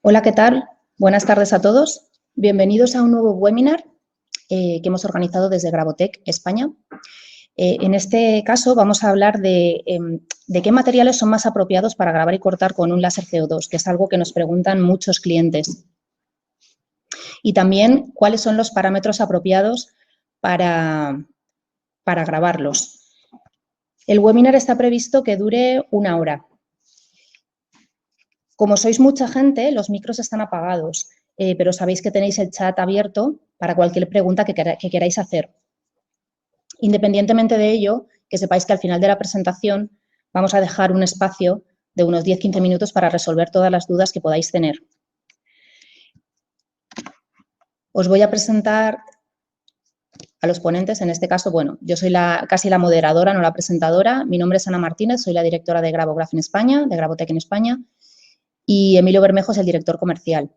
Hola, ¿qué tal? Buenas tardes a todos. Bienvenidos a un nuevo webinar que hemos organizado desde Gravotech, España. En este caso vamos a hablar de qué materiales son más apropiados para grabar y cortar con un láser CO2, que es algo que nos preguntan muchos clientes. Y también cuáles son los parámetros apropiados para grabarlos. El webinar está previsto que dure 1 hora. Como sois mucha gente, los micros están apagados, pero sabéis que tenéis el chat abierto para cualquier pregunta que queráis hacer. Independientemente de ello, que sepáis que al final de la presentación vamos a dejar un espacio de unos 10-15 minutos para resolver todas las dudas que podáis tener. Os voy a presentar a los ponentes. En este caso, bueno, yo soy casi la moderadora, no la presentadora. Mi nombre es Ana Martínez, soy la directora de Gravograph en España, de Gravotech en España. Y Emilio Bermejo es el director comercial.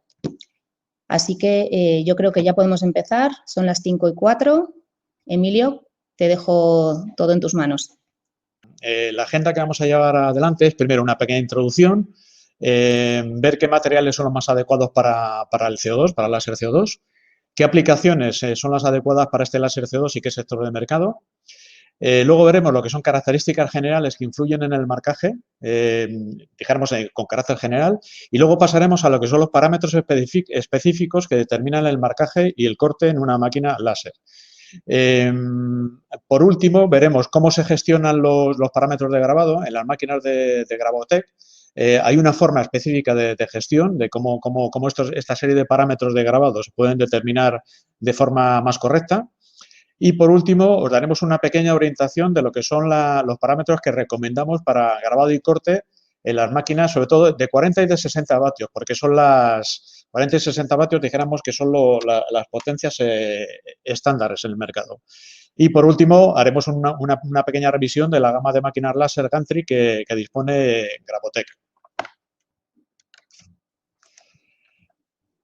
Así que yo creo que ya podemos empezar. Son las 5:04. Emilio, te dejo todo en tus manos. La agenda que vamos a llevar adelante es primero una pequeña introducción, ver qué materiales son los más adecuados para el CO2, para el láser CO2, qué aplicaciones son las adecuadas para este láser CO2 y qué sector de mercado. Luego veremos lo que son características generales que influyen en el marcaje, dijéramos con carácter general, y luego pasaremos a lo que son los parámetros específicos que determinan el marcaje y el corte en una máquina láser. Por último, veremos cómo se gestionan los parámetros de grabado en las máquinas de Gravotech. Hay una forma específica de gestión de cómo esta serie de parámetros de grabado se pueden determinar de forma más correcta. Y, por último, os daremos una pequeña orientación de lo que son los parámetros que recomendamos para grabado y corte en las máquinas, sobre todo de 40 y de 60 vatios, porque son las 40 y 60 vatios, dijéramos que son las potencias estándares en el mercado. Y, por último, haremos una pequeña revisión de la gama de máquinas láser Gantry que dispone Gravotech.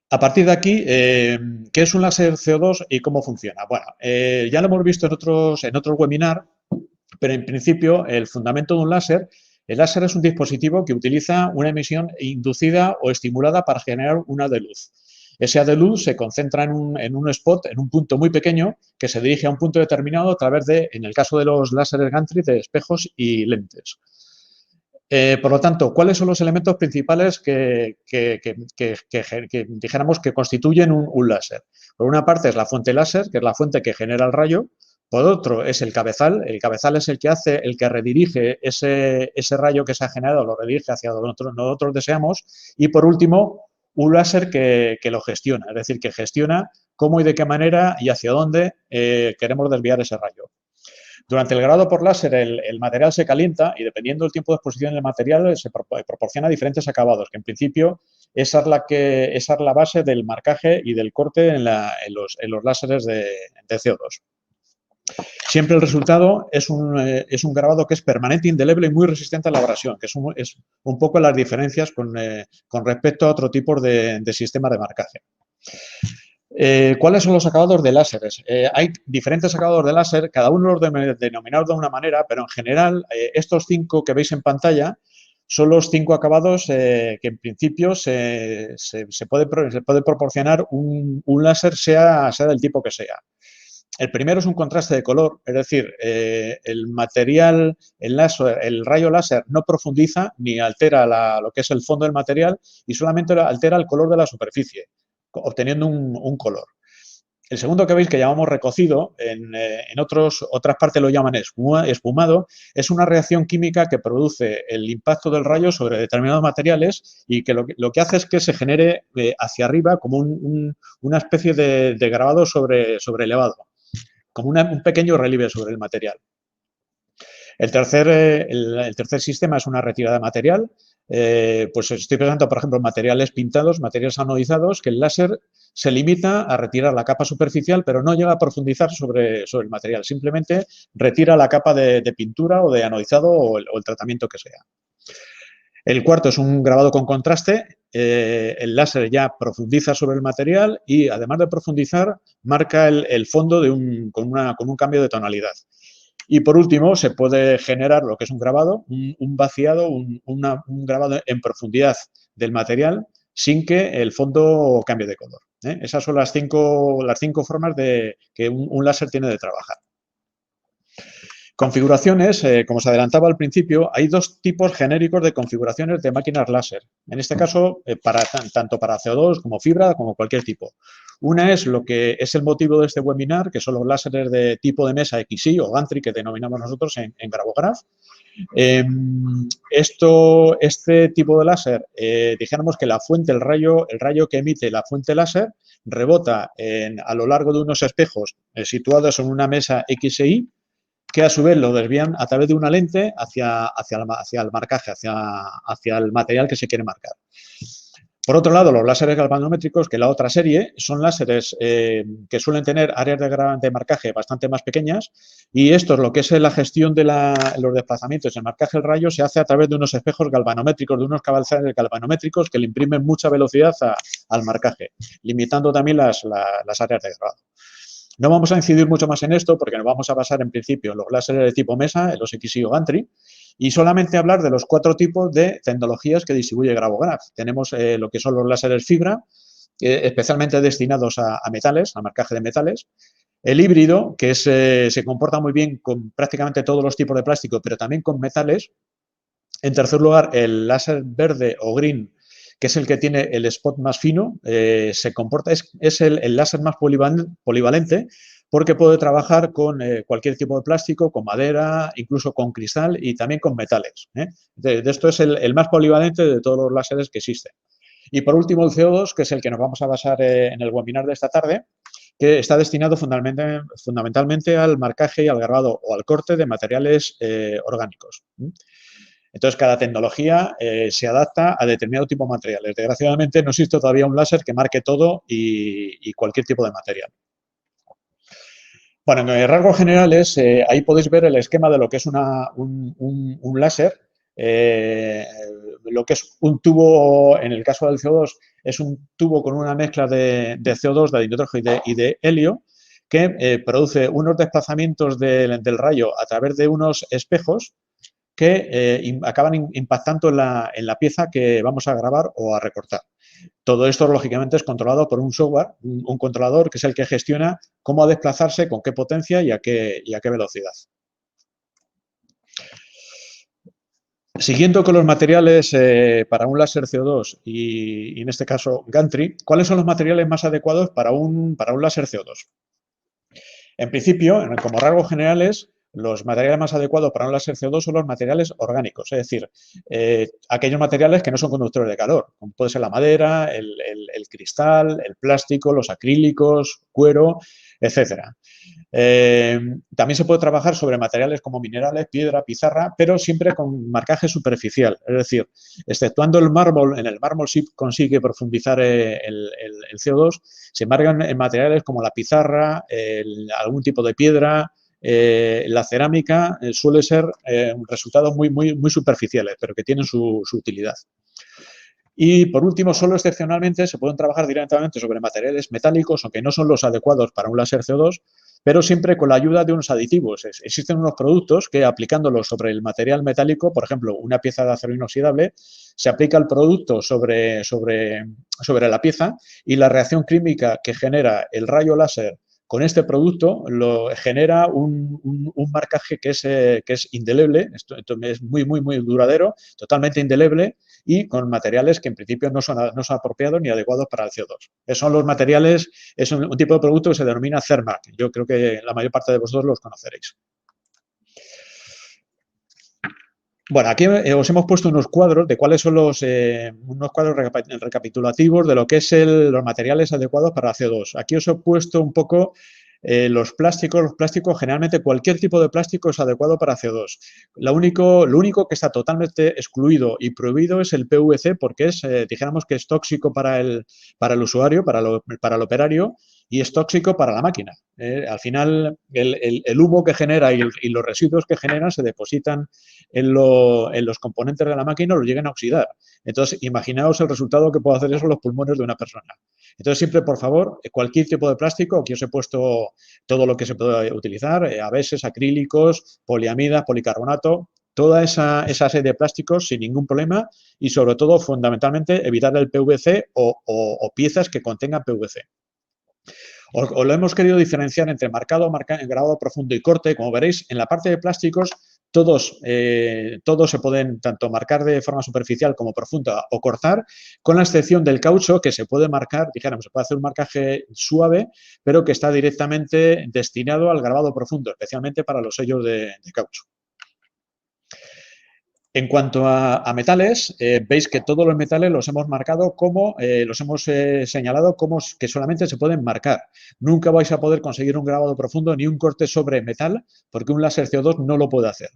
A partir de aquí, ¿qué es un láser CO2 y cómo funciona? Bueno, ya lo hemos visto en otros webinars, pero en principio el fundamento de un láser, el láser es un dispositivo que utiliza una emisión inducida o estimulada para generar un haz de luz. Ese haz de luz se concentra en un spot, en un punto muy pequeño que se dirige a un punto determinado a través de, en el caso de los láseres Gantry, de espejos y lentes. Por lo tanto, ¿cuáles son los elementos principales que dijéramos que constituyen un láser? Por una parte es la fuente láser, que es la fuente que genera el rayo. Por otro es el cabezal. El cabezal es el que redirige ese rayo que se ha generado, lo redirige hacia donde nosotros deseamos. Y por último, un láser que lo gestiona, es decir, que gestiona cómo y de qué manera y hacia dónde queremos desviar ese rayo. Durante el grabado por láser, el material se calienta y, dependiendo del tiempo de exposición del material, se proporciona diferentes acabados, que en principio esa es la base del marcaje y del corte en los láseres de CO2. Siempre el resultado es un grabado que es permanente, indeleble y muy resistente a la abrasión, que es un poco las diferencias con respecto a otro tipo de sistema de marcaje. ¿Cuáles son los acabados de láseres? Hay diferentes acabados de láser, cada uno los denominados de una manera, pero en general estos 5 que veis en pantalla son los 5 acabados que en principio se puede proporcionar un láser, sea del tipo que sea. El primero es un contraste de color, es decir, el material, el rayo láser no profundiza ni altera lo que es el fondo del material y solamente altera el color de la superficie, obteniendo un color. El segundo que veis, que llamamos recocido, en otras partes lo llaman espumado, es una reacción química que produce el impacto del rayo sobre determinados materiales y que lo que hace es que se genere hacia arriba como una especie de grabado sobre elevado, como un pequeño relieve sobre el material. El tercer sistema es una retirada de material. Pues estoy pensando, por ejemplo, en materiales pintados, materiales anodizados, que el láser se limita a retirar la capa superficial, pero no llega a profundizar sobre el material. Simplemente retira la capa de pintura o de anodizado o el tratamiento que sea. El cuarto es un grabado con contraste. El láser ya profundiza sobre el material y, además de profundizar, marca el fondo con un cambio de tonalidad. Y, por último, se puede generar lo que es un grabado, un vaciado, un grabado en profundidad del material, sin que el fondo cambie de color. Esas son las cinco formas que un láser tiene de trabajar. Configuraciones, como se adelantaba al principio, hay dos tipos genéricos de configuraciones de máquinas láser. En este caso, tanto para CO2 como fibra, como cualquier tipo. Una es lo que es el motivo de este webinar, que son los láseres de tipo de mesa XY o gantry, que denominamos nosotros en Gravograph. Este tipo de láser, dijéramos que la fuente, el rayo que emite la fuente láser, rebota a lo largo de unos espejos situados en una mesa X e Y, que a su vez lo desvían a través de una lente hacia el marcaje, hacia el material que se quiere marcar. Por otro lado, los láseres galvanométricos, que es la otra serie, son láseres que suelen tener áreas de marcaje bastante más pequeñas, y esto es lo que es la gestión de los desplazamientos. El marcaje del rayo se hace a través de unos espejos galvanométricos, de unos cabezales galvanométricos que le imprimen mucha velocidad al marcaje, limitando también las áreas de grado. No vamos a incidir mucho más en esto porque nos vamos a basar en principio en los láseres de tipo mesa, en los XY o gantry, y solamente hablar de los 4 tipos de tecnologías que distribuye Gravograph. Tenemos lo que son los láseres fibra, especialmente destinados a metales, a marcaje de metales. El híbrido, que se comporta muy bien con prácticamente todos los tipos de plástico, pero también con metales. En tercer lugar, el láser verde o green, que es el que tiene el spot más fino, es el láser más polivalente, porque puede trabajar con cualquier tipo de plástico, con madera, incluso con cristal y también con metales. De esto es el más polivalente de todos los láseres que existen. Y por último, el CO2, que es el que nos vamos a basar en el webinar de esta tarde, que está destinado fundamentalmente al marcaje y al grabado o al corte de materiales orgánicos. Entonces, cada tecnología se adapta a determinado tipo de materiales. Desgraciadamente, no existe todavía un láser que marque todo y cualquier tipo de material. Bueno, en rasgos generales, ahí podéis ver el esquema de lo que es un láser. Lo que es un tubo, en el caso del CO2, es un tubo con una mezcla de CO2, de nitrógeno y de helio, que produce unos desplazamientos del rayo a través de unos espejos que acaban impactando en la pieza que vamos a grabar o a recortar. Todo esto, lógicamente, es controlado por un software, un controlador, que es el que gestiona cómo desplazarse, con qué potencia y a qué velocidad. Siguiendo con los materiales para un láser CO2 y en este caso gantry, ¿cuáles son los materiales más adecuados para un láser CO2? En principio, como rasgos generales, los materiales más adecuados para un láser CO2 son los materiales orgánicos, es decir, aquellos materiales que no son conductores de calor, como puede ser la madera, el cristal, el plástico, los acrílicos, cuero, etcétera. También se puede trabajar sobre materiales como minerales, piedra, pizarra, pero siempre con marcaje superficial. Es decir, exceptuando el mármol, en el mármol sí consigue profundizar el CO2, se marcan en materiales como la pizarra, algún tipo de piedra, la cerámica, suele ser resultados muy superficiales, pero que tienen su utilidad. Y, por último, solo excepcionalmente se pueden trabajar directamente sobre materiales metálicos, aunque no son los adecuados para un láser CO2, pero siempre con la ayuda de unos aditivos. Existen unos productos que, aplicándolos sobre el material metálico, por ejemplo, una pieza de acero inoxidable, se aplica el producto sobre la pieza y la reacción química que genera el rayo láser con este producto genera un marcaje que es indeleble, esto es muy duradero, totalmente indeleble y con materiales que en principio no son apropiados ni adecuados para el CO2. Son los materiales, es un tipo de producto que se denomina Cermac. Yo creo que la mayor parte de vosotros los conoceréis. Bueno, aquí os hemos puesto unos cuadros de cuáles son unos cuadros recapitulativos de lo que es los materiales adecuados para CO2. Aquí os he puesto un poco los plásticos. Generalmente cualquier tipo de plástico es adecuado para CO2. Lo único que está totalmente excluido y prohibido es el PVC porque dijéramos que es tóxico para el usuario, para el operario, y es tóxico para la máquina. Al final, el humo que genera y los residuos que generan se depositan en los componentes de la máquina y los llegan a oxidar. Entonces, imaginaos el resultado que puede hacer eso en los pulmones de una persona. Entonces, siempre, por favor, cualquier tipo de plástico, aquí os he puesto todo lo que se puede utilizar, ABS, acrílicos, poliamida, policarbonato, toda esa serie de plásticos sin ningún problema y, sobre todo, fundamentalmente, evitar el PVC o piezas que contengan PVC. O lo hemos querido diferenciar entre marcado, grabado profundo y corte. Como veréis, en la parte de plásticos todos se pueden tanto marcar de forma superficial como profunda o cortar, con la excepción del caucho, que se puede marcar, dijéramos, se puede hacer un marcaje suave, pero que está directamente destinado al grabado profundo, especialmente para los sellos de caucho. En cuanto a metales, veis que todos los metales los hemos marcado como, los hemos señalado como que solamente se pueden marcar. Nunca vais a poder conseguir un grabado profundo ni un corte sobre metal, porque un láser CO2 no lo puede hacer.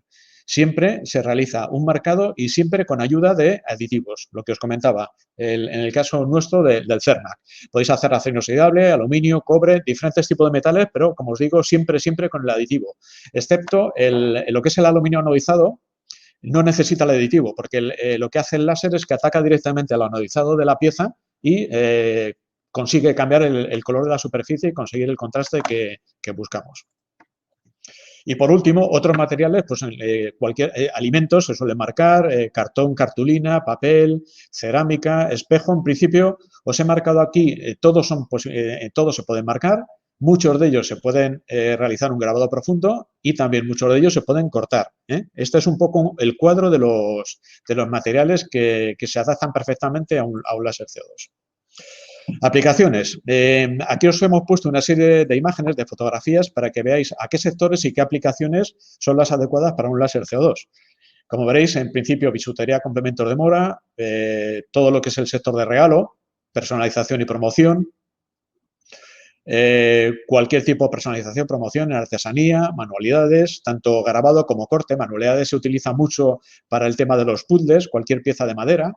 Siempre se realiza un marcado y siempre con ayuda de aditivos, lo que os comentaba, en el caso nuestro del CERMAC. Podéis hacer acero inoxidable, aluminio, cobre, diferentes tipos de metales, pero, como os digo, siempre con el aditivo, excepto lo que es el aluminio anodizado. No necesita el aditivo, porque lo que hace el láser es que ataca directamente al anodizado de la pieza y consigue cambiar el color de la superficie y conseguir el contraste que buscamos. Y, por último, otros materiales, pues cualquier alimentos se suele marcar, cartón, cartulina, papel, cerámica, espejo. En principio, os he marcado aquí, todos se pueden marcar. Muchos de ellos se pueden realizar un grabado profundo y también muchos de ellos se pueden cortar. Este es un poco el cuadro de los materiales que se adaptan perfectamente a un láser CO2. Aplicaciones. Aquí os hemos puesto una serie de imágenes, de fotografías, para que veáis a qué sectores y qué aplicaciones son las adecuadas para un láser CO2. Como veréis, en principio, bisutería, complementos de moda, todo lo que es el sector de regalo, personalización y promoción, cualquier tipo de personalización, promoción en artesanía, manualidades, tanto grabado como corte. Manualidades se utiliza mucho para el tema de los puzzles, cualquier pieza de madera.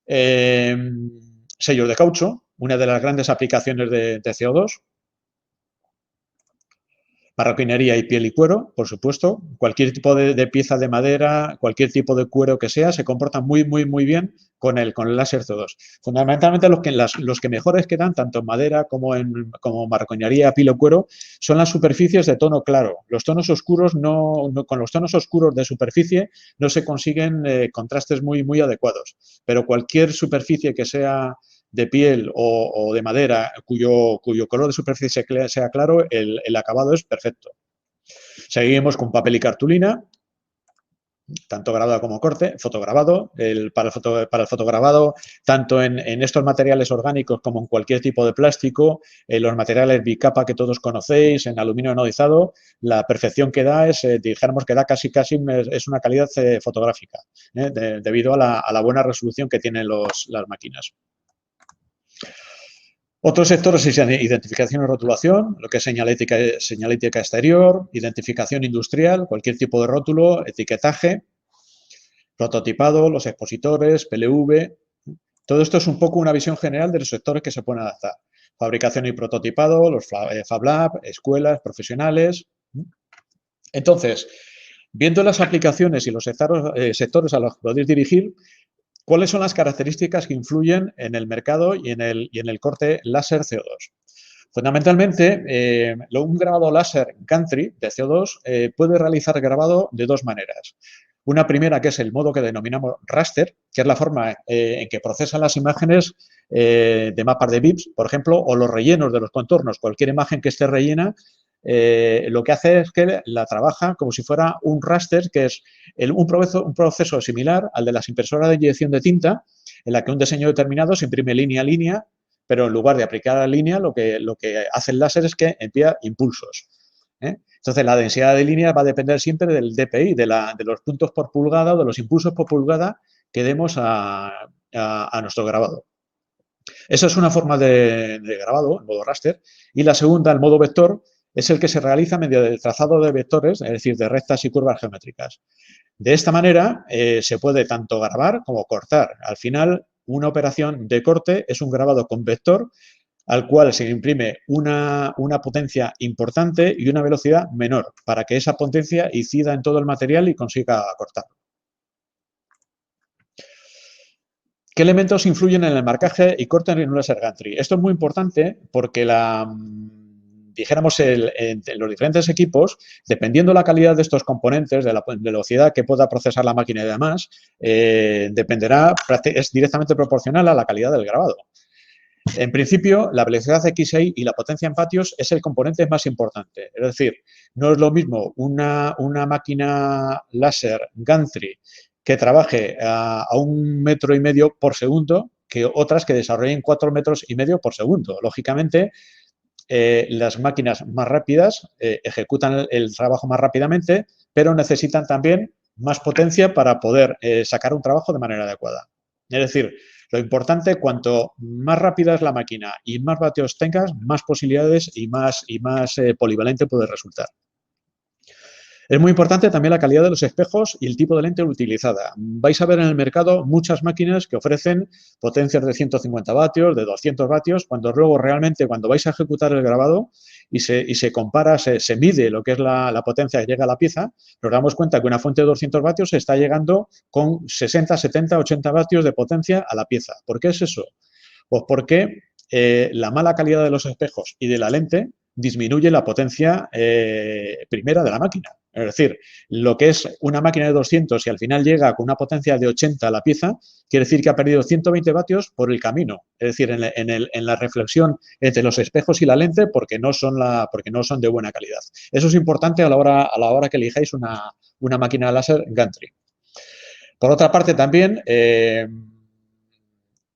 Sellos de caucho, una de las grandes aplicaciones de CO2. Marroquinería y piel y cuero, por supuesto. Cualquier tipo de pieza de madera, cualquier tipo de cuero que sea, se comporta muy bien con el láser CO2. Fundamentalmente los que mejores quedan, tanto en madera como marroquinería, piel o cuero, son las superficies de tono claro. Los tonos oscuros con los tonos oscuros de superficie no se consiguen contrastes muy adecuados. Pero cualquier superficie que sea de piel o de madera cuyo color de superficie sea claro, el acabado es perfecto. Seguimos con papel y cartulina, tanto grabado como corte, fotograbado. Para el fotograbado, tanto en estos materiales orgánicos como en cualquier tipo de plástico, los materiales bicapa que todos conocéis, en aluminio anodizado, la perfección que da dijéramos que da casi es una calidad fotográfica, debido a la buena resolución que tienen las máquinas. Otros sectores es identificación y rotulación, lo que es señalética exterior, identificación industrial, cualquier tipo de rótulo, etiquetaje, prototipado, los expositores, PLV. Todo esto es un poco una visión general de los sectores que se pueden adaptar. Fabricación y prototipado, los Fab Lab, escuelas, profesionales. Entonces, viendo las aplicaciones y los sectores a los que podéis dirigir, ¿cuáles son las características que influyen en el mercado y en el corte láser CO2? Fundamentalmente, un grabado láser gantry de CO2 puede realizar grabado de dos maneras. Una primera, que es el modo que denominamos raster, que es la forma en que procesan las imágenes de mapas de BIPs, por ejemplo, o los rellenos de los contornos. Cualquier imagen que esté rellena, lo que hace es que la trabaja como si fuera un raster, que es un proceso similar al de las impresoras de inyección de tinta, en la que un diseño determinado se imprime línea a línea, pero en lugar de aplicar la línea, lo que hace el láser es que envía impulsos. Entonces, la densidad de línea va a depender siempre del DPI, de los puntos por pulgada o de los impulsos por pulgada que demos a nuestro grabado. Esa es una forma de grabado, el modo raster. Y la segunda, el modo vector, es el que se realiza mediante el trazado de vectores, es decir, de rectas y curvas geométricas. De esta manera, se puede tanto grabar como cortar. Al final, una operación de corte es un grabado con vector al cual se imprime una potencia importante y una velocidad menor, para que esa potencia incida en todo el material y consiga cortarlo. ¿Qué elementos influyen en el marcaje y corte en un láser gantry? Esto es muy importante porque dijéramos, en los diferentes equipos, dependiendo la calidad de estos componentes, de la velocidad que pueda procesar la máquina y demás, dependerá, es directamente proporcional a la calidad del grabado. En principio, la velocidad XI y la potencia en vatios es el componente más importante. Es decir, no es lo mismo una máquina láser Gantry que trabaje a 1,5 metros por segundo que otras que desarrollen 4,5 metros por segundo. Lógicamente, las máquinas más rápidas ejecutan el trabajo más rápidamente, pero necesitan también más potencia para poder sacar un trabajo de manera adecuada. Es decir, lo importante, cuanto más rápida es la máquina y más vatios tengas, más posibilidades y más polivalente puede resultar. Es muy importante también la calidad de los espejos y el tipo de lente utilizada. Vais a ver en el mercado muchas máquinas que ofrecen potencias de 150 vatios, de 200 vatios, cuando luego realmente cuando vais a ejecutar el grabado y se compara, se mide lo que es la potencia que llega a la pieza, nos damos cuenta que una fuente de 200 vatios está llegando con 60, 70, 80 vatios de potencia a la pieza. ¿Por qué es eso? Pues porque la mala calidad de los espejos y de la lente disminuye la potencia primera de la máquina. Es decir, lo que es una máquina de 200 y al final llega con una potencia de 80 a la pieza, quiere decir que ha perdido 120 vatios por el camino. Es decir, en la reflexión entre los espejos y la lente porque no son de buena calidad. Eso es importante a la hora que elijáis una máquina láser Gantry. Por otra parte, también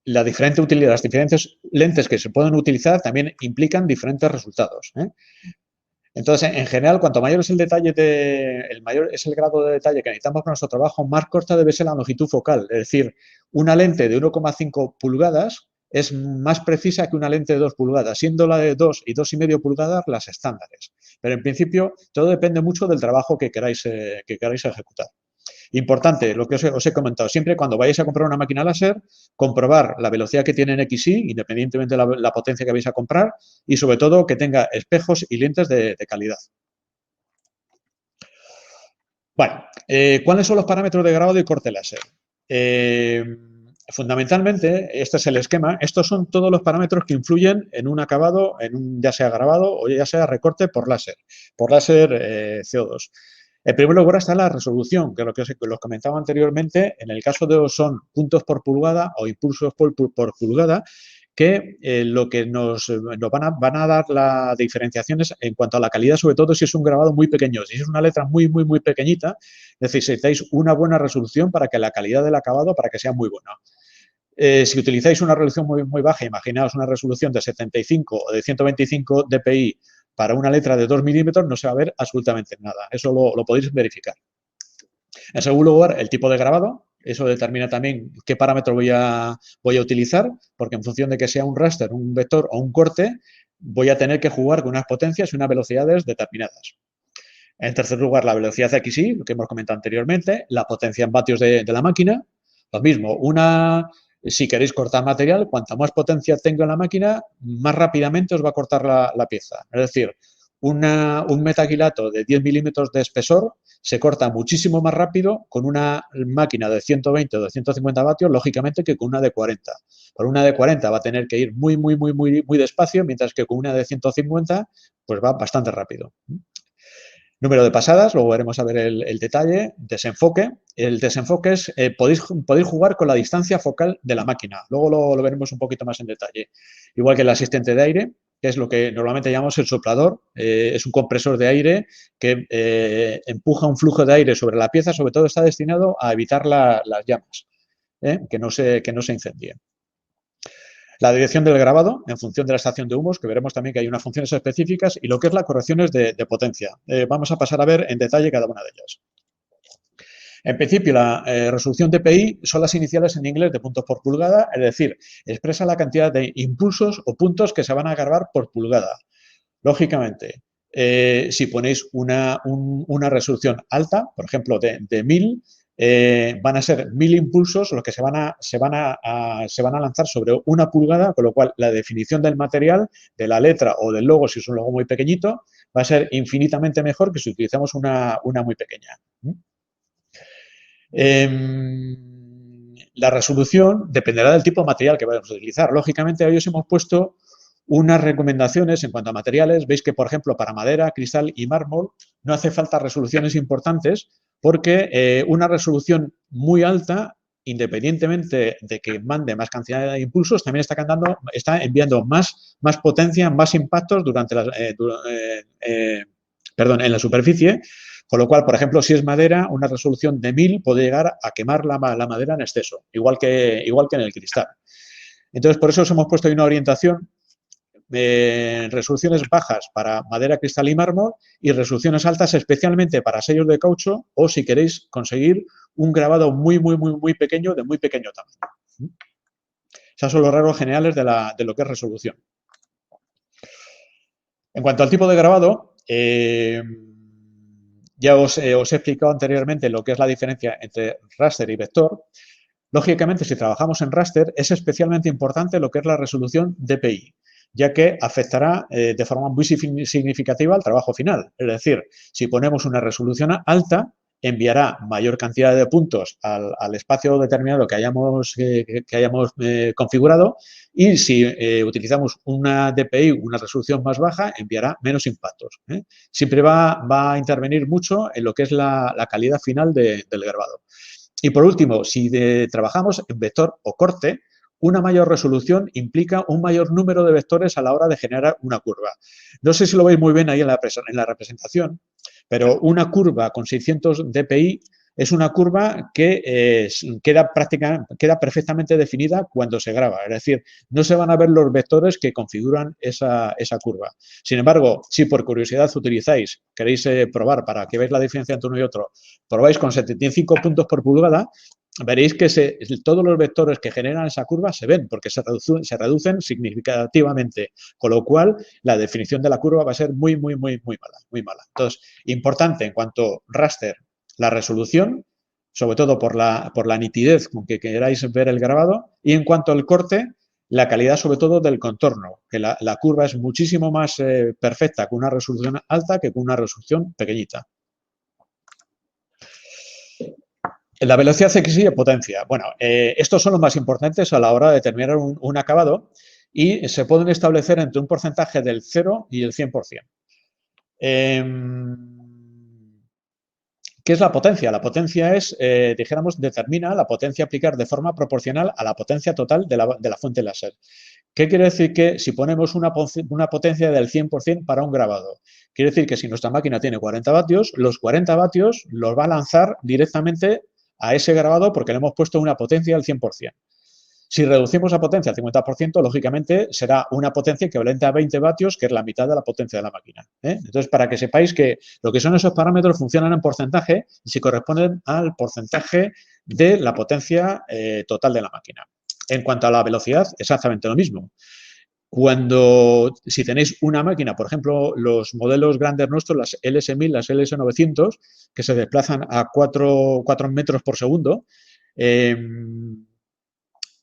las diferentes lentes que se pueden utilizar también implican diferentes resultados. Entonces, en general, cuanto mayor es el detalle, mayor es el grado de detalle que necesitamos para nuestro trabajo, más corta debe ser la longitud focal. Es decir, una lente de 1,5 pulgadas es más precisa que una lente de 2 pulgadas, siendo la de 2 y 2,5 pulgadas las estándares. Pero en principio, todo depende mucho del trabajo que queráis ejecutar. Importante, lo que os he comentado, siempre cuando vayáis a comprar una máquina láser, comprobar la velocidad que tiene en XY, independientemente de la potencia que vais a comprar, y sobre todo que tenga espejos y lentes de calidad. Bueno, ¿cuáles son los parámetros de grabado y corte láser? Fundamentalmente, este es el esquema, estos son todos los parámetros que influyen en un acabado, ya sea grabado o ya sea recorte por láser CO2. En primer lugar está la resolución, que es lo que os comentaba anteriormente. En el caso de son puntos por pulgada o impulsos por pulgada, que lo que nos van a dar las diferenciaciones en cuanto a la calidad, sobre todo si es un grabado muy pequeño. Si es una letra muy pequeñita, necesitáis una buena resolución para que la calidad del acabado, para que sea muy buena. Si utilizáis una resolución muy baja, imaginaos una resolución de 75 o de 125 dpi para una letra de 2 milímetros, no se va a ver absolutamente nada. Eso lo podéis verificar. En segundo lugar, el tipo de grabado. Eso determina también qué parámetro voy a utilizar, porque en función de que sea un raster, un vector o un corte, voy a tener que jugar con unas potencias y unas velocidades determinadas. En tercer lugar, la velocidad XY, lo que hemos comentado anteriormente, la potencia en vatios de la máquina. Lo mismo, si queréis cortar material, cuanta más potencia tenga la máquina, más rápidamente os va a cortar la pieza. Es decir, un metaquilato de 10 milímetros de espesor se corta muchísimo más rápido con una máquina de 120 o de 150 vatios, lógicamente, que con una de 40. Por una de 40 va a tener que ir muy despacio, mientras que con una de 150 pues va bastante rápido. Número de pasadas, luego veremos a ver el detalle. Desenfoque. El desenfoque es, podéis jugar con la distancia focal de la máquina. Luego lo veremos un poquito más en detalle. Igual que el asistente de aire, que es lo que normalmente llamamos el soplador. Es un compresor de aire que empuja un flujo de aire sobre la pieza. Sobre todo está destinado a evitar las llamas, que no se incendien. La dirección del grabado, en función de la estación de humos, que veremos también que hay unas funciones específicas, y lo que es las correcciones de potencia. Vamos a pasar a ver en detalle cada una de ellas. En principio, la resolución dpi son las iniciales en inglés de puntos por pulgada, es decir, expresa la cantidad de impulsos o puntos que se van a grabar por pulgada. Lógicamente, si ponéis una resolución alta, por ejemplo, de 1000, van a ser 1000 impulsos los que se van a lanzar sobre una pulgada, con lo cual la definición del material, de la letra o del logo, si es un logo muy pequeñito, va a ser infinitamente mejor que si utilizamos una muy pequeña. La resolución dependerá del tipo de material que vayamos a utilizar. Lógicamente, hoy os hemos puesto Unas recomendaciones en cuanto a materiales, veis que, por ejemplo, para madera, cristal y mármol no hace falta resoluciones importantes porque una resolución muy alta, independientemente de que mande más cantidad de impulsos, también está enviando más potencia, más impactos en la superficie, con lo cual, por ejemplo, si es madera, una resolución de 1000 puede llegar a quemar la madera en exceso, igual que en el cristal. Entonces, por eso os hemos puesto ahí una orientación resoluciones bajas para madera, cristal y mármol y resoluciones altas especialmente para sellos de caucho o si queréis conseguir un grabado muy pequeño, de muy pequeño tamaño. Esos son los rasgos generales de lo que es resolución. En cuanto al tipo de grabado, ya os he explicado anteriormente lo que es la diferencia entre raster y vector. Lógicamente, si trabajamos en raster, es especialmente importante lo que es la resolución DPI, ya que afectará de forma muy significativa al trabajo final. Es decir, si ponemos una resolución alta, enviará mayor cantidad de puntos al espacio determinado que hayamos configurado y si utilizamos una DPI, una resolución más baja, enviará menos impactos. Siempre va a intervenir mucho en lo que es la calidad final del grabado. Y por último, si trabajamos en vector o corte, una mayor resolución implica un mayor número de vectores a la hora de generar una curva. No sé si lo veis muy bien ahí en la representación, pero una curva con 600 dpi es una curva que queda perfectamente definida cuando se graba. Es decir, no se van a ver los vectores que configuran esa curva. Sin embargo, si por curiosidad queréis probar para que veáis la diferencia entre uno y otro, probáis con 75 puntos por pulgada, veréis que todos los vectores que generan esa curva se ven porque se reducen significativamente, con lo cual la definición de la curva va a ser muy mala. Entonces, importante en cuanto raster, la resolución, sobre todo por la nitidez con que queráis ver el grabado, y en cuanto al corte, la calidad sobre todo del contorno, que la curva es muchísimo más perfecta con una resolución alta que con una resolución pequeñita. La velocidad exige potencia. Bueno, estos son los más importantes a la hora de determinar un acabado y se pueden establecer entre un porcentaje del 0 y el 100%. ¿Qué es la potencia? La potencia es, determina la potencia a aplicar de forma proporcional a la potencia total de la fuente láser. ¿Qué quiere decir? Que si ponemos una potencia del 100% para un grabado, quiere decir que si nuestra máquina tiene 40 vatios, los 40 vatios los va a lanzar directamente a ese grabado porque le hemos puesto una potencia del 100%. Si reducimos la potencia al 50%, lógicamente será una potencia equivalente a 20 vatios, que es la mitad de la potencia de la máquina. Entonces, para que sepáis que lo que son esos parámetros funcionan en porcentaje y se corresponden al porcentaje de la potencia total de la máquina. En cuanto a la velocidad, exactamente lo mismo. Si tenéis una máquina, por ejemplo, los modelos grandes nuestros, las LS1000, las LS900, que se desplazan a 4 metros por segundo,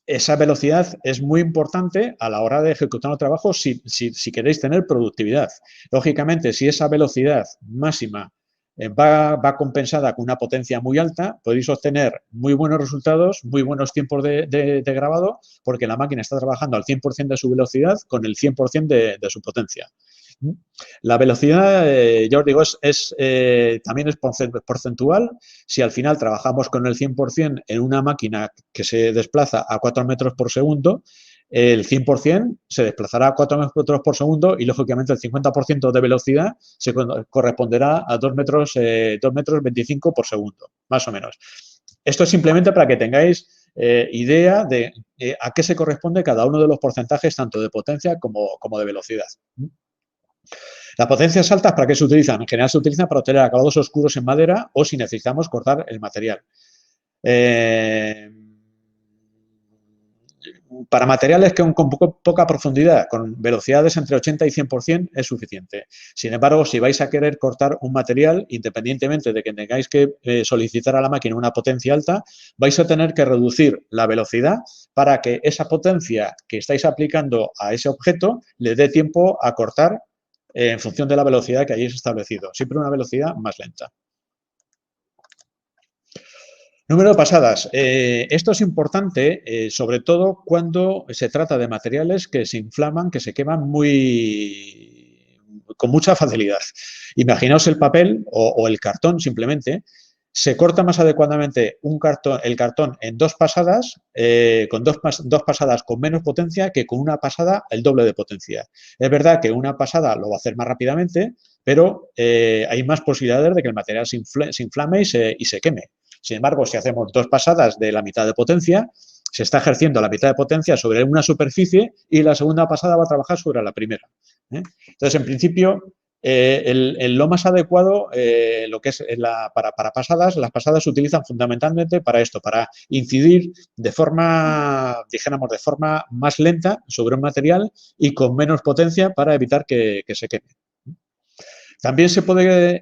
esa velocidad es muy importante a la hora de ejecutar el trabajo si queréis tener productividad. Lógicamente, si esa velocidad máxima va compensada con una potencia muy alta, podéis obtener muy buenos resultados, muy buenos tiempos de grabado, porque la máquina está trabajando al 100% de su velocidad con el 100% de su potencia. La velocidad, ya os digo, también es porcentual. Si al final trabajamos con el 100% en una máquina que se desplaza a 4 metros por segundo, el 100% se desplazará a 4 metros por segundo y, lógicamente, el 50% de velocidad se corresponderá a 2 metros 25 por segundo, más o menos. Esto es simplemente para que tengáis idea de a qué se corresponde cada uno de los porcentajes, tanto de potencia como de velocidad. Las potencias altas, ¿para qué se utilizan? En general se utilizan para obtener acabados oscuros en madera o si necesitamos cortar el material. Para materiales con poca profundidad, con velocidades entre 80 y 100% es suficiente. Sin embargo, si vais a querer cortar un material, independientemente de que tengáis que solicitar a la máquina una potencia alta, vais a tener que reducir la velocidad para que esa potencia que estáis aplicando a ese objeto le dé tiempo a cortar en función de la velocidad que hayáis establecido. Siempre una velocidad más lenta. Número de pasadas. Esto es importante, sobre todo cuando se trata de materiales que se inflaman, que se queman con mucha facilidad. Imaginaos el papel o el cartón simplemente. Se corta más adecuadamente el cartón en 2 pasadas, con dos pasadas con menos potencia que con una pasada el doble de potencia. Es verdad que una pasada lo va a hacer más rápidamente, pero hay más posibilidades de que el material se inflame y se queme. Sin embargo, si hacemos 2 pasadas de la mitad de potencia, se está ejerciendo la mitad de potencia sobre una superficie y la segunda pasada va a trabajar sobre la primera. Entonces, en principio, lo más adecuado, lo que es para pasadas, las pasadas se utilizan fundamentalmente para esto, para incidir de forma, dijéramos, de forma más lenta sobre un material y con menos potencia para evitar que se queme. También se puede,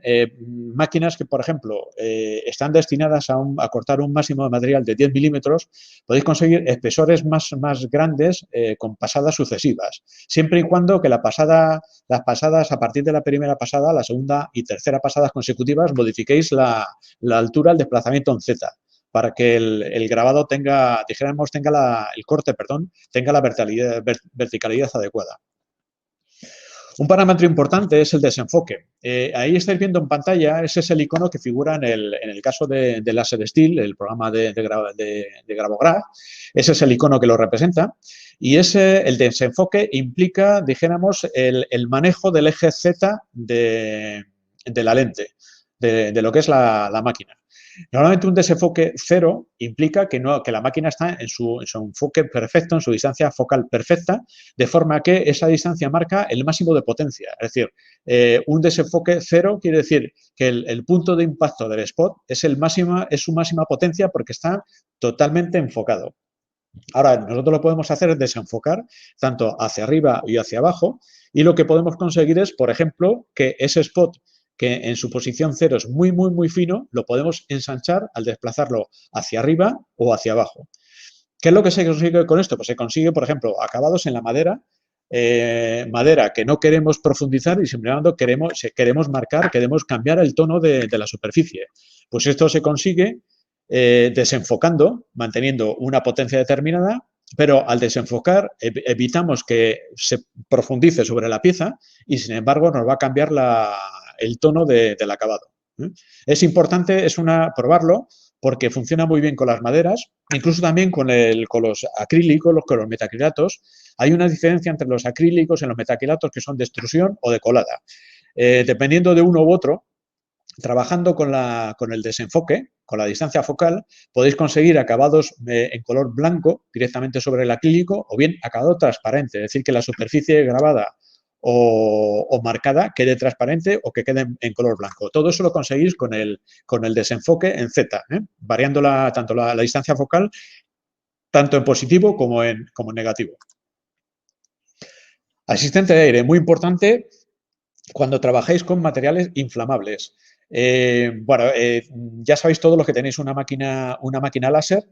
máquinas que, por ejemplo, están destinadas a cortar un máximo de material de 10 milímetros, podéis conseguir espesores más grandes con pasadas sucesivas, siempre y cuando que las pasadas, a partir de la primera pasada, la segunda y tercera pasadas consecutivas, modifiquéis la altura, el desplazamiento en Z, para que el grabado tenga, dijéramos, el corte, perdón, tenga la verticalidad adecuada. Un parámetro importante es el desenfoque. Ahí estáis viendo en pantalla, ese es el icono que figura en el caso de Laser Steel, el programa de Gravograph. Ese es el icono que lo representa. Y el desenfoque implica, dijéramos, el manejo del eje Z de la lente, de lo que es la máquina. Normalmente un desenfoque cero implica que la máquina está en su enfoque perfecto, en su distancia focal perfecta, de forma que esa distancia marca el máximo de potencia. Es decir, un desenfoque cero quiere decir que el punto de impacto del spot es su máxima potencia porque está totalmente enfocado. Ahora, nosotros lo podemos hacer es desenfocar tanto hacia arriba y hacia abajo, y lo que podemos conseguir es, por ejemplo, que ese spot que en su posición cero es muy, muy, muy fino, lo podemos ensanchar al desplazarlo hacia arriba o hacia abajo. ¿Qué es lo que se consigue con esto? Pues se consigue, por ejemplo, acabados en la madera, madera que no queremos profundizar y simplemente queremos marcar, queremos cambiar el tono de la superficie. Pues esto se consigue desenfocando, manteniendo una potencia determinada, pero al desenfocar evitamos que se profundice sobre la pieza y, sin embargo, nos va a cambiar el tono del acabado. Es importante probarlo porque funciona muy bien con las maderas, incluso también con los acrílicos, con los metacrilatos. Hay una diferencia entre los acrílicos y los metacrilatos que son de extrusión o de colada. Dependiendo de uno u otro, trabajando con el desenfoque, con la distancia focal, podéis conseguir acabados en color blanco directamente sobre el acrílico o bien acabado transparente, es decir, que la superficie grabada o marcada quede transparente o que quede en color blanco. Todo eso lo conseguís con el desenfoque en Z, variando tanto la distancia focal, tanto en positivo como en negativo. Asistente de aire, muy importante cuando trabajáis con materiales inflamables. Ya sabéis todos los que tenéis una máquina láser.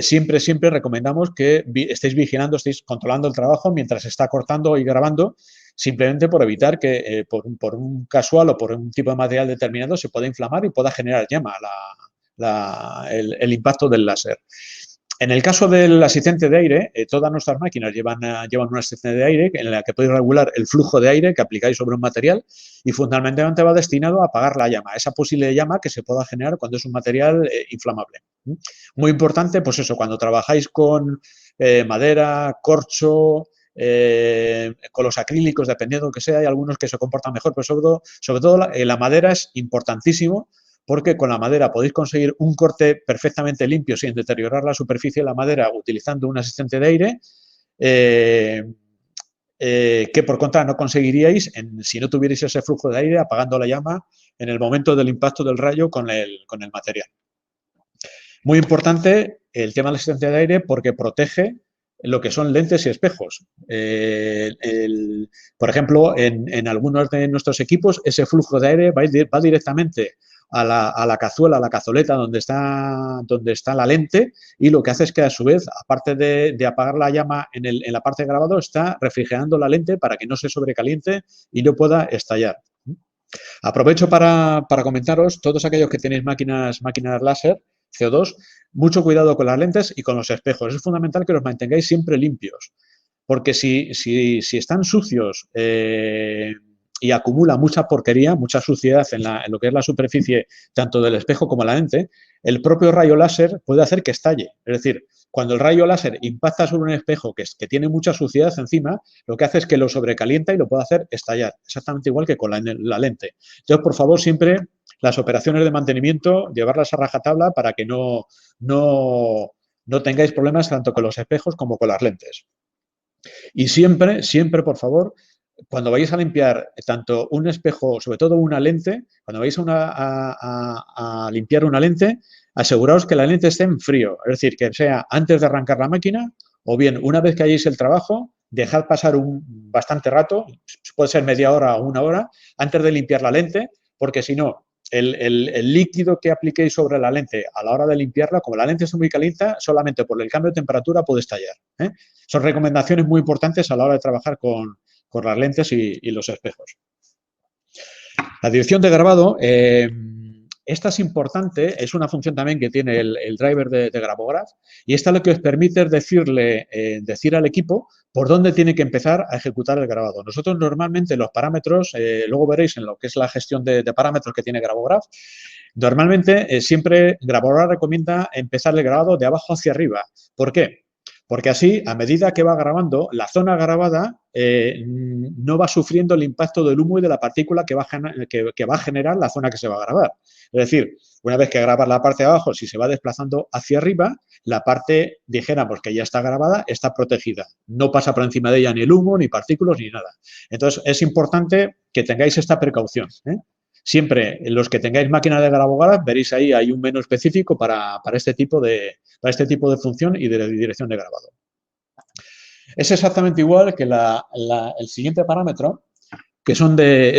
Siempre recomendamos que estéis vigilando, estéis controlando el trabajo mientras se está cortando y grabando, simplemente por evitar que por un casual o por un tipo de material determinado se pueda inflamar y pueda generar llama el impacto del láser. En el caso del asistente de aire, todas nuestras máquinas llevan un asistente de aire en la que podéis regular el flujo de aire que aplicáis sobre un material y fundamentalmente va destinado a apagar la llama, esa posible llama que se pueda generar cuando es un material inflamable. Muy importante, pues eso, cuando trabajáis con madera, corcho, con los acrílicos, dependiendo de lo que sea, hay algunos que se comportan mejor, pero sobre todo la madera es importantísimo, porque con la madera podéis conseguir un corte perfectamente limpio sin deteriorar la superficie de la madera utilizando un asistente de aire que por contra no conseguiríais si no tuvierais ese flujo de aire apagando la llama en el momento del impacto del rayo con el material. Muy importante el tema del asistente de aire porque protege lo que son lentes y espejos. Por ejemplo, en algunos de nuestros equipos ese flujo de aire va directamente a la cazuela, a la cazoleta donde está la lente y lo que hace es que a su vez, aparte de apagar la llama en la parte de grabado, está refrigerando la lente para que no se sobrecaliente y no pueda estallar. Aprovecho para comentaros, todos aquellos que tenéis máquinas láser, CO2, mucho cuidado con las lentes y con los espejos. Es fundamental que los mantengáis siempre limpios, porque si están sucios y acumula mucha porquería, mucha suciedad en lo que es la superficie tanto del espejo como la lente, el propio rayo láser puede hacer que estalle. Es decir, cuando el rayo láser impacta sobre un espejo que tiene mucha suciedad encima, lo que hace es que lo sobrecalienta y lo puede hacer estallar, exactamente igual que con la lente. Entonces, por favor, siempre las operaciones de mantenimiento, llevarlas a rajatabla para que no tengáis problemas tanto con los espejos como con las lentes. Y siempre, siempre, por favor, cuando vayáis a limpiar tanto un espejo, sobre todo una lente, cuando vais a limpiar una lente, aseguraos que la lente esté en frío, es decir, que sea antes de arrancar la máquina o bien una vez que hayáis el trabajo, dejad pasar bastante rato, puede ser media hora o una hora, antes de limpiar la lente, porque si no, el líquido que apliquéis sobre la lente a la hora de limpiarla, como la lente está muy caliente, solamente por el cambio de temperatura puede estallar. Son recomendaciones muy importantes a la hora de trabajar con las lentes y los espejos. La dirección de grabado, esta es importante, es una función también que tiene el driver de Grabograph, y esta lo que os permite es decir al equipo por dónde tiene que empezar a ejecutar el grabado. Nosotros normalmente los parámetros, luego veréis en lo que es la gestión de parámetros que tiene Grabograph, normalmente siempre Grabograph recomienda empezar el grabado de abajo hacia arriba. ¿Por qué? Porque así, a medida que va grabando, la zona grabada no va sufriendo el impacto del humo y de la partícula que va a generar la zona que se va a grabar. Es decir, una vez que grabas la parte de abajo, si se va desplazando hacia arriba, la parte, dijéramos, que ya está grabada, está protegida. No pasa por encima de ella ni el humo, ni partículas, ni nada. Entonces, es importante que tengáis esta precaución. Siempre, los que tengáis máquina de Grabograph, veréis ahí, hay un menú específico para este tipo de función y de dirección de grabado. Es exactamente igual que el siguiente parámetro, que es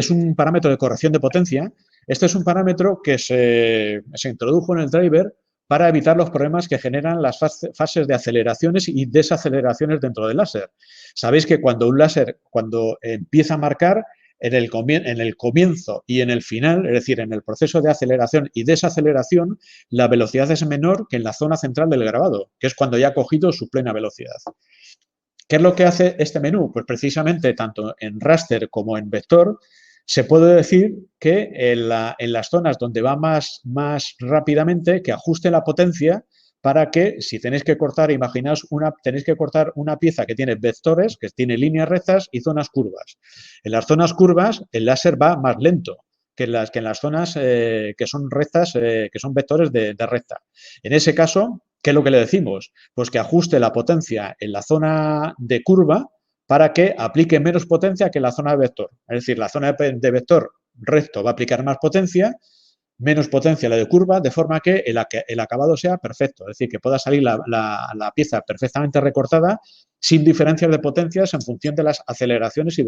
un parámetro de corrección de potencia. Este es un parámetro que se introdujo en el driver para evitar los problemas que generan las fases de aceleraciones y desaceleraciones dentro del láser. Sabéis que cuando un láser, cuando empieza a marcar, en el comienzo y en el final, es decir, en el proceso de aceleración y desaceleración, la velocidad es menor que en la zona central del grabado, que es cuando ya ha cogido su plena velocidad. ¿Qué es lo que hace este menú? Pues precisamente tanto en raster como en vector se puede decir que en las zonas donde va más rápidamente, que ajuste la potencia para que si tenéis que cortar, imaginaos, tenéis que cortar una pieza que tiene vectores, que tiene líneas rectas y zonas curvas. En las zonas curvas el láser va más lento que en las zonas que son rectas, que son vectores de recta. En ese caso, ¿qué es lo que le decimos? Pues que ajuste la potencia en la zona de curva para que aplique menos potencia que en la zona de vector. Es decir, la zona de vector recto va a aplicar más potencia, menos potencia la de curva, de forma que el acabado sea perfecto. Es decir, que pueda salir la pieza perfectamente recortada sin diferencias de potencias en función de las aceleraciones y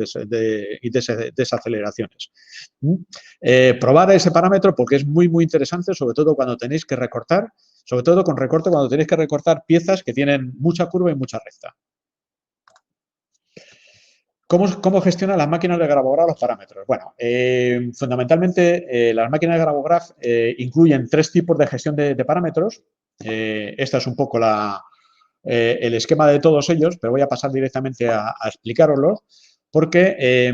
desaceleraciones. Probar ese parámetro porque es muy, muy interesante, sobre todo cuando tenéis que recortar, sobre todo con recorte cuando tenéis que recortar piezas que tienen mucha curva y mucha recta. ¿Cómo gestiona las máquinas de Grabograph los parámetros? Bueno, fundamentalmente las máquinas de Grabograph incluyen 3 tipos de gestión de parámetros. Esta es un poco el esquema de todos ellos, pero voy a pasar directamente a explicároslos porque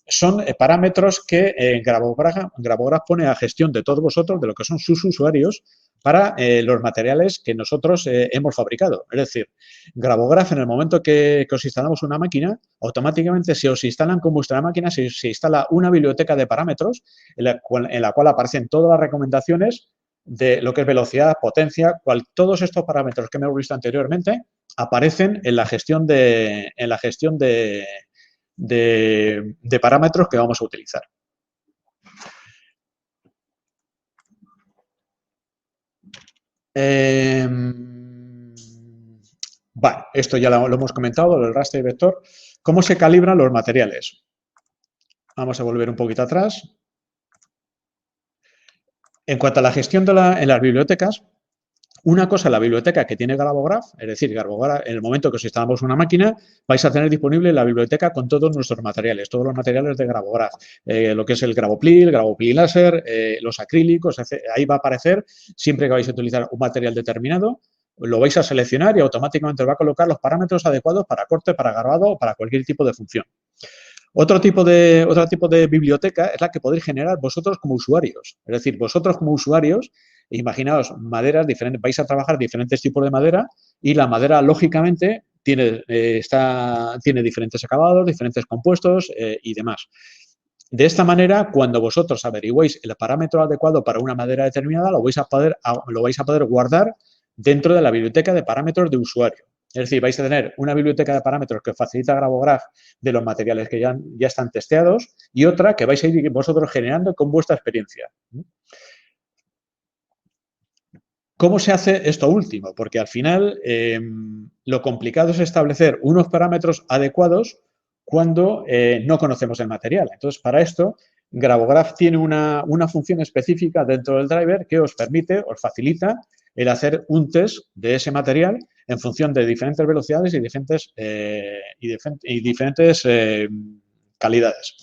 son parámetros que Grabograph pone a gestión de todos vosotros, de lo que son sus usuarios, para los materiales que nosotros hemos fabricado. Es decir, Grabograph, en el momento que os instalamos una máquina, automáticamente se os instalan con vuestra máquina, se instala una biblioteca de parámetros en la cual aparecen todas las recomendaciones de lo que es velocidad, potencia, todos estos parámetros que hemos visto anteriormente aparecen en la gestión de parámetros que vamos a utilizar. Vale, esto ya lo hemos comentado, el raster y vector. ¿Cómo se calibran los materiales? Vamos a volver un poquito atrás. En cuanto a la gestión en las bibliotecas, Una cosa es la biblioteca que tiene Grabograph, es decir, Grabograph, en el momento que os instalamos una máquina, vais a tener disponible la biblioteca con todos nuestros materiales, todos los materiales de Grabograph, lo que es el Gravoplil láser, los acrílicos, ahí va a aparecer siempre que vais a utilizar un material determinado, lo vais a seleccionar y automáticamente os va a colocar los parámetros adecuados para corte, para grabado o para cualquier tipo de función. Otro tipo de biblioteca es la que podéis generar vosotros como usuarios. Es decir, vosotros como usuarios, imaginaos maderas diferentes, vais a trabajar diferentes tipos de madera y la madera, lógicamente, tiene diferentes acabados, diferentes compuestos y demás. De esta manera, cuando vosotros averigüéis el parámetro adecuado para una madera determinada, lo vais a poder guardar dentro de la biblioteca de parámetros de usuario. Es decir, vais a tener una biblioteca de parámetros que os facilita Grabograph de los materiales que ya están testeados y otra que vais a ir vosotros generando con vuestra experiencia. ¿Cómo se hace esto último? Porque al final lo complicado es establecer unos parámetros adecuados cuando no conocemos el material. Entonces, para esto, Grabograph tiene una función específica dentro del driver que os permite, os facilita el hacer un test de ese material en función de diferentes velocidades y diferentes calidades.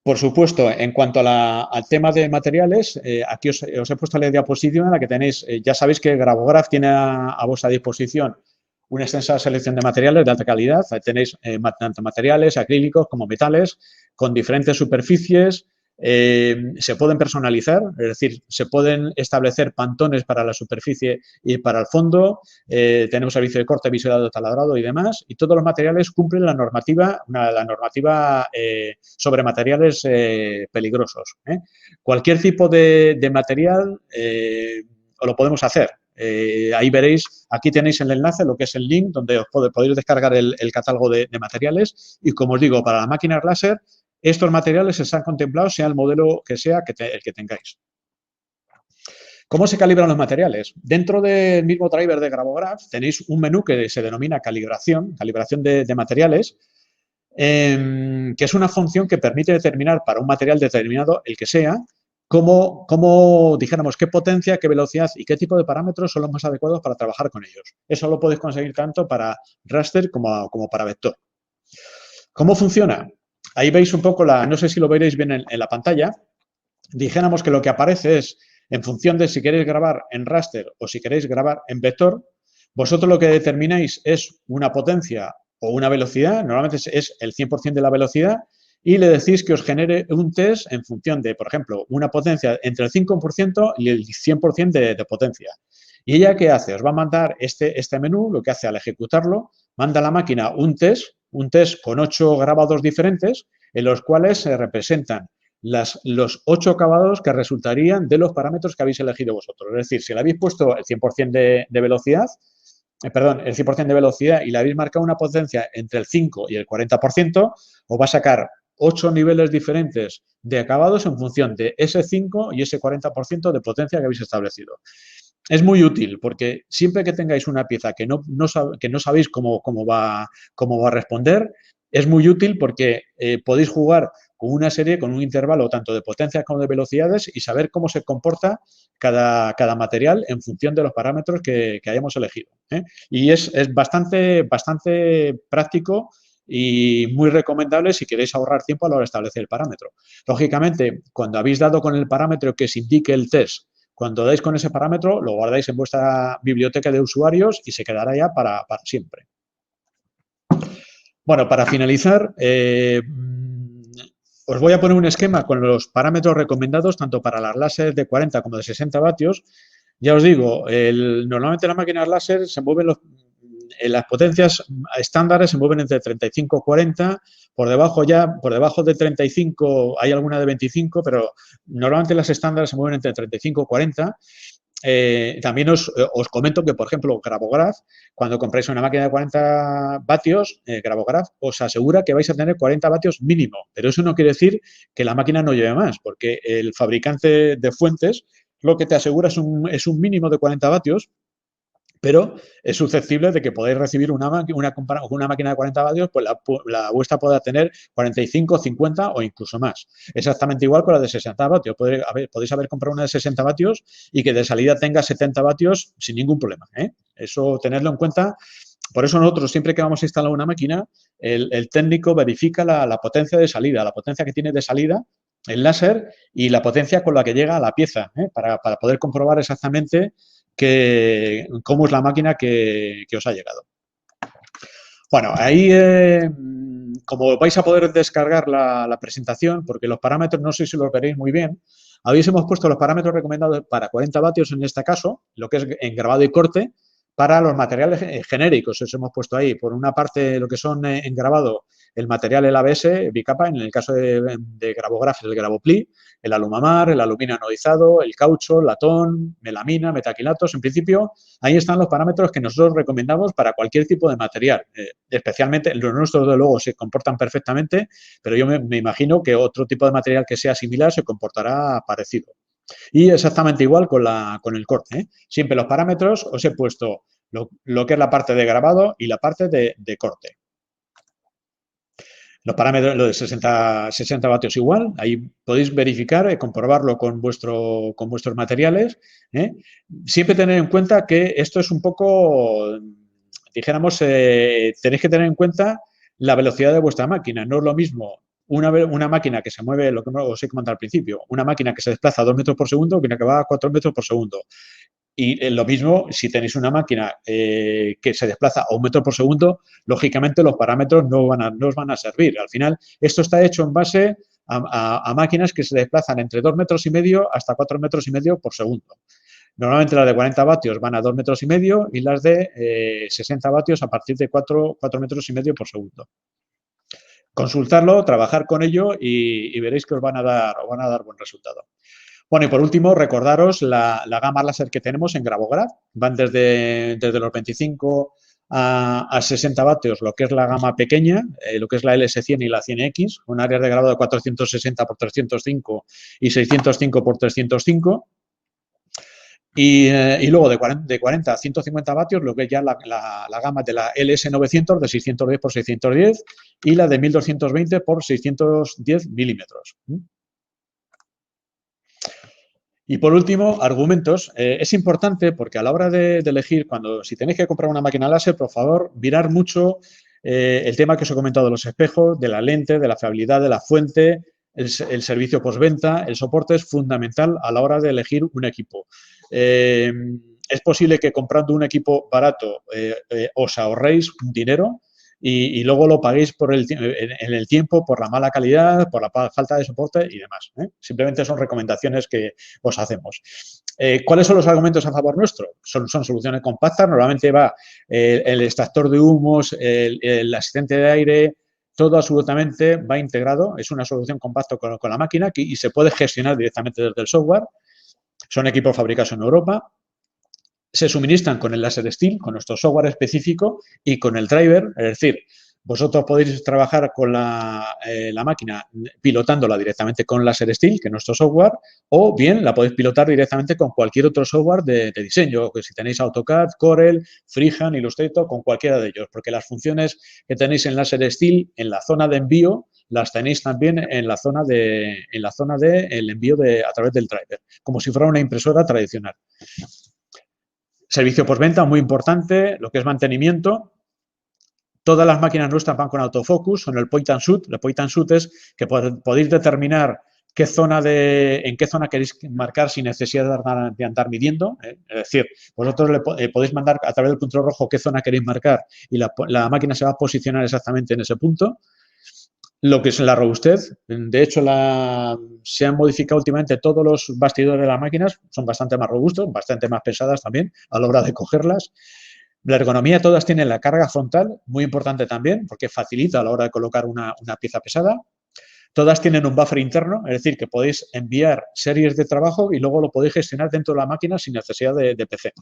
Por supuesto, en cuanto al tema de materiales, aquí os he puesto la diapositiva en la que tenéis, ya sabéis que Grabograph tiene a vuestra disposición una extensa selección de materiales de alta calidad. Tenéis tanto materiales, acrílicos como metales, con diferentes superficies. Se pueden personalizar, es decir, se pueden establecer pantones para la superficie y para el fondo. Tenemos servicio de corte, visurado, taladrado y demás. Y todos los materiales cumplen la normativa sobre materiales peligrosos. Cualquier tipo de material os lo podemos hacer. Ahí veréis, aquí tenéis el enlace, lo que es el link, donde os podéis descargar el catálogo de materiales y, como os digo, para la máquina láser, estos materiales están contemplados, sea el modelo que sea el que tengáis. ¿Cómo se calibran los materiales? Dentro del mismo driver de Grabograph tenéis un menú que se denomina calibración de materiales, que es una función que permite determinar para un material determinado, el que sea, dijéramos, qué potencia, qué velocidad y qué tipo de parámetros son los más adecuados para trabajar con ellos. Eso lo podéis conseguir tanto para raster como para vector. ¿Cómo funciona? Ahí veis un poco no sé si lo veréis bien en la pantalla. Dijéramos que lo que aparece es, en función de si queréis grabar en raster o si queréis grabar en vector, vosotros lo que determináis es una potencia o una velocidad, normalmente es el 100% de la velocidad, y le decís que os genere un test en función de, por ejemplo, una potencia entre el 5% y el 100% de potencia. ¿Y ella qué hace? Os va a mandar este menú, lo que hace al ejecutarlo, manda a la máquina un test con 8 grabados diferentes, en los cuales se representan los 8 acabados que resultarían de los parámetros que habéis elegido vosotros. Es decir, si le habéis puesto el 100% de velocidad, el 100% de velocidad y le habéis marcado una potencia entre el 5 y el 40%, os va a sacar 8 niveles diferentes de acabados en función de ese 5 y ese 40% de potencia que habéis establecido. Es muy útil porque siempre que tengáis una pieza que no sabéis cómo va a responder, es muy útil porque podéis jugar con una serie, con un intervalo tanto de potencias como de velocidades y saber cómo se comporta cada material en función de los parámetros que hayamos elegido. Y es bastante práctico y muy recomendable si queréis ahorrar tiempo a la hora de establecer el parámetro. Lógicamente, cuando habéis dado con el parámetro que os indique el test, cuando dais con ese parámetro, lo guardáis en vuestra biblioteca de usuarios y se quedará ya para siempre. Bueno, para finalizar, os voy a poner un esquema con los parámetros recomendados tanto para las láser de 40 como de 60 vatios. Ya os digo, normalmente las máquinas láser se mueven las potencias estándares se mueven entre 35 y 40, por debajo de 35 hay alguna de 25, pero normalmente las estándares se mueven entre 35 y 40. También os comento que, por ejemplo, Grabograph, cuando compráis una máquina de 40 vatios, Grabograph os asegura que vais a tener 40 vatios mínimo, pero eso no quiere decir que la máquina no lleve más, porque el fabricante de fuentes lo que te asegura es un mínimo de 40 vatios, pero es susceptible de que podáis recibir una máquina de 40 vatios, pues la vuestra pueda tener 45, 50 o incluso más. Exactamente igual con la de 60 vatios. Podéis haber comprado una de 60 vatios y que de salida tenga 70 vatios sin ningún problema, ¿eh? Eso tenerlo en cuenta. Por eso nosotros, siempre que vamos a instalar una máquina, el técnico verifica la potencia de salida, la potencia que tiene de salida el láser y la potencia con la que llega a la pieza, ¿eh? Para poder comprobar exactamente cómo es la máquina que os ha llegado. Bueno, ahí, como vais a poder descargar la presentación, porque los parámetros no sé si los veréis muy bien, hemos puesto los parámetros recomendados para 40 vatios en este caso, lo que es en grabado y corte, para los materiales genéricos, os hemos puesto ahí. Por una parte, lo que son en grabado, el material, el ABS, bicapa, en el caso de Grabograph, el Gravopli, el Alumamar, el aluminio anodizado, el caucho, latón, melamina, metaquilatos. En principio, ahí están los parámetros que nosotros recomendamos para cualquier tipo de material. Especialmente, los nuestros, de luego, se comportan perfectamente, pero yo me imagino que otro tipo de material que sea similar se comportará parecido. Y exactamente igual con el corte, ¿eh? Siempre los parámetros os he puesto lo que es la parte de grabado y la parte de corte. Los parámetros, lo de 60 vatios igual, ahí podéis verificar, comprobarlo con vuestros materiales, ¿eh? Siempre tener en cuenta que esto es un poco, dijéramos, tenéis que tener en cuenta la velocidad de vuestra máquina. No es lo mismo una máquina que se mueve, lo que os he comentado al principio, una máquina que se desplaza a 2 metros por segundo que una que va a 4 metros por segundo. Y lo mismo, si tenéis una máquina que se desplaza a 1 metro por segundo, lógicamente los parámetros no os van a servir. Al final, esto está hecho en base a máquinas que se desplazan entre 2,5 metros hasta 4,5 metros por segundo. Normalmente las de 40 vatios van a 2,5 metros y las de 60 vatios a partir de 4,5 metros por segundo. Consultarlo, trabajar con ello y veréis que os van a dar buen resultado. Bueno, y por último, recordaros la gama láser que tenemos en Grabograph. Van desde los 25 a 60 vatios, lo que es la gama pequeña, lo que es la LS100 y la 100X, con áreas de grabado de 460 por 305 y 605 por 305. Y luego de 40 a 150 vatios, lo que es ya la gama de la LS900 de 610 por 610 y la de 1220 por 610 milímetros. Y por último, argumentos. Es importante porque a la hora de elegir, si tenéis que comprar una máquina láser, por favor, mirar mucho el tema que os he comentado de los espejos, de la lente, de la fiabilidad de la fuente, el servicio postventa. El soporte es fundamental a la hora de elegir un equipo. Es posible que comprando un equipo barato os ahorréis un dinero y luego lo paguéis en el tiempo por la mala calidad, por la falta de soporte y demás, ¿eh? Simplemente son recomendaciones que os hacemos. ¿Cuáles son los argumentos a favor nuestro? Son soluciones compactas, normalmente va el extractor de humos, el asistente de aire, todo absolutamente va integrado, es una solución compacta con la máquina y se puede gestionar directamente desde el software. Son equipos fabricados en Europa. Se suministran con el láser Steel, con nuestro software específico y con el driver, es decir, vosotros podéis trabajar con la máquina pilotándola directamente con láser Steel, que es nuestro software, o bien la podéis pilotar directamente con cualquier otro software de diseño, que si tenéis AutoCAD, Corel, Freehand, Illustrator, con cualquiera de ellos, porque las funciones que tenéis en láser Steel en la zona de envío las tenéis también en la zona de el envío a través del driver, como si fuera una impresora tradicional. Servicio postventa, muy importante, lo que es mantenimiento. Todas las máquinas nuestras van con autofocus, son el point and shoot. El point and shoot es que podéis determinar en qué zona queréis marcar sin necesidad de andar midiendo. Es decir, vosotros le podéis mandar a través del punto rojo qué zona queréis marcar y la máquina se va a posicionar exactamente en ese punto. Lo que es la robustez, de hecho se han modificado últimamente todos los bastidores de las máquinas, son bastante más robustos, bastante más pesadas también a la hora de cogerlas. La ergonomía, todas tienen la carga frontal, muy importante también, porque facilita a la hora de colocar una pieza pesada. Todas tienen un buffer interno, es decir, que podéis enviar series de trabajo y luego lo podéis gestionar dentro de la máquina sin necesidad de PC.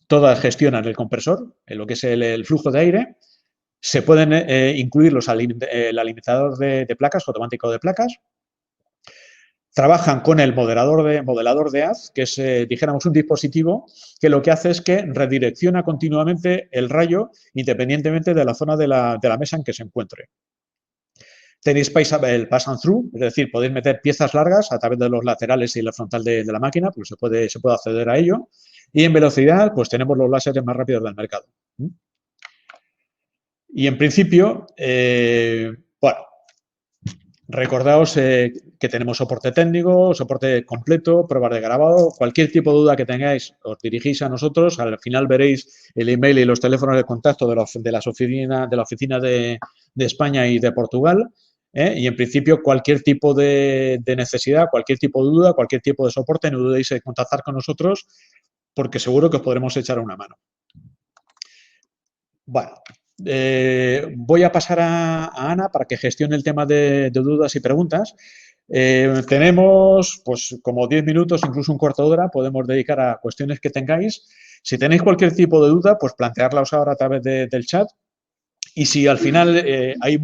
Todas gestionan el compresor, lo que es el flujo de aire. Se pueden incluir el alimentador de placas, automático de placas. trabajan con el modelador de haz, que es, dijéramos, un dispositivo que lo que hace es que redirecciona continuamente el rayo independientemente de la zona de la mesa en que se encuentre. Tenéis el pass and through, es decir, podéis meter piezas largas a través de los laterales y la frontal de la máquina, pues se puede acceder a ello. Y en velocidad, pues tenemos los láseres más rápidos del mercado. Y en principio, bueno, recordaos que tenemos soporte técnico, soporte completo, pruebas de grabado, cualquier tipo de duda que tengáis, os dirigís a nosotros. Al final veréis el email y los teléfonos de contacto de la oficina de España y de Portugal. Y en principio, cualquier tipo de necesidad, cualquier tipo de duda, cualquier tipo de soporte, no dudéis en contactar con nosotros porque seguro que os podremos echar una mano. Bueno, voy a pasar a Ana para que gestione el tema de dudas y preguntas. Tenemos, pues, como 10 minutos, incluso un cuarto de hora, podemos dedicar a cuestiones que tengáis. Si tenéis cualquier tipo de duda, pues plantearlas ahora a través del chat. Y si al final hay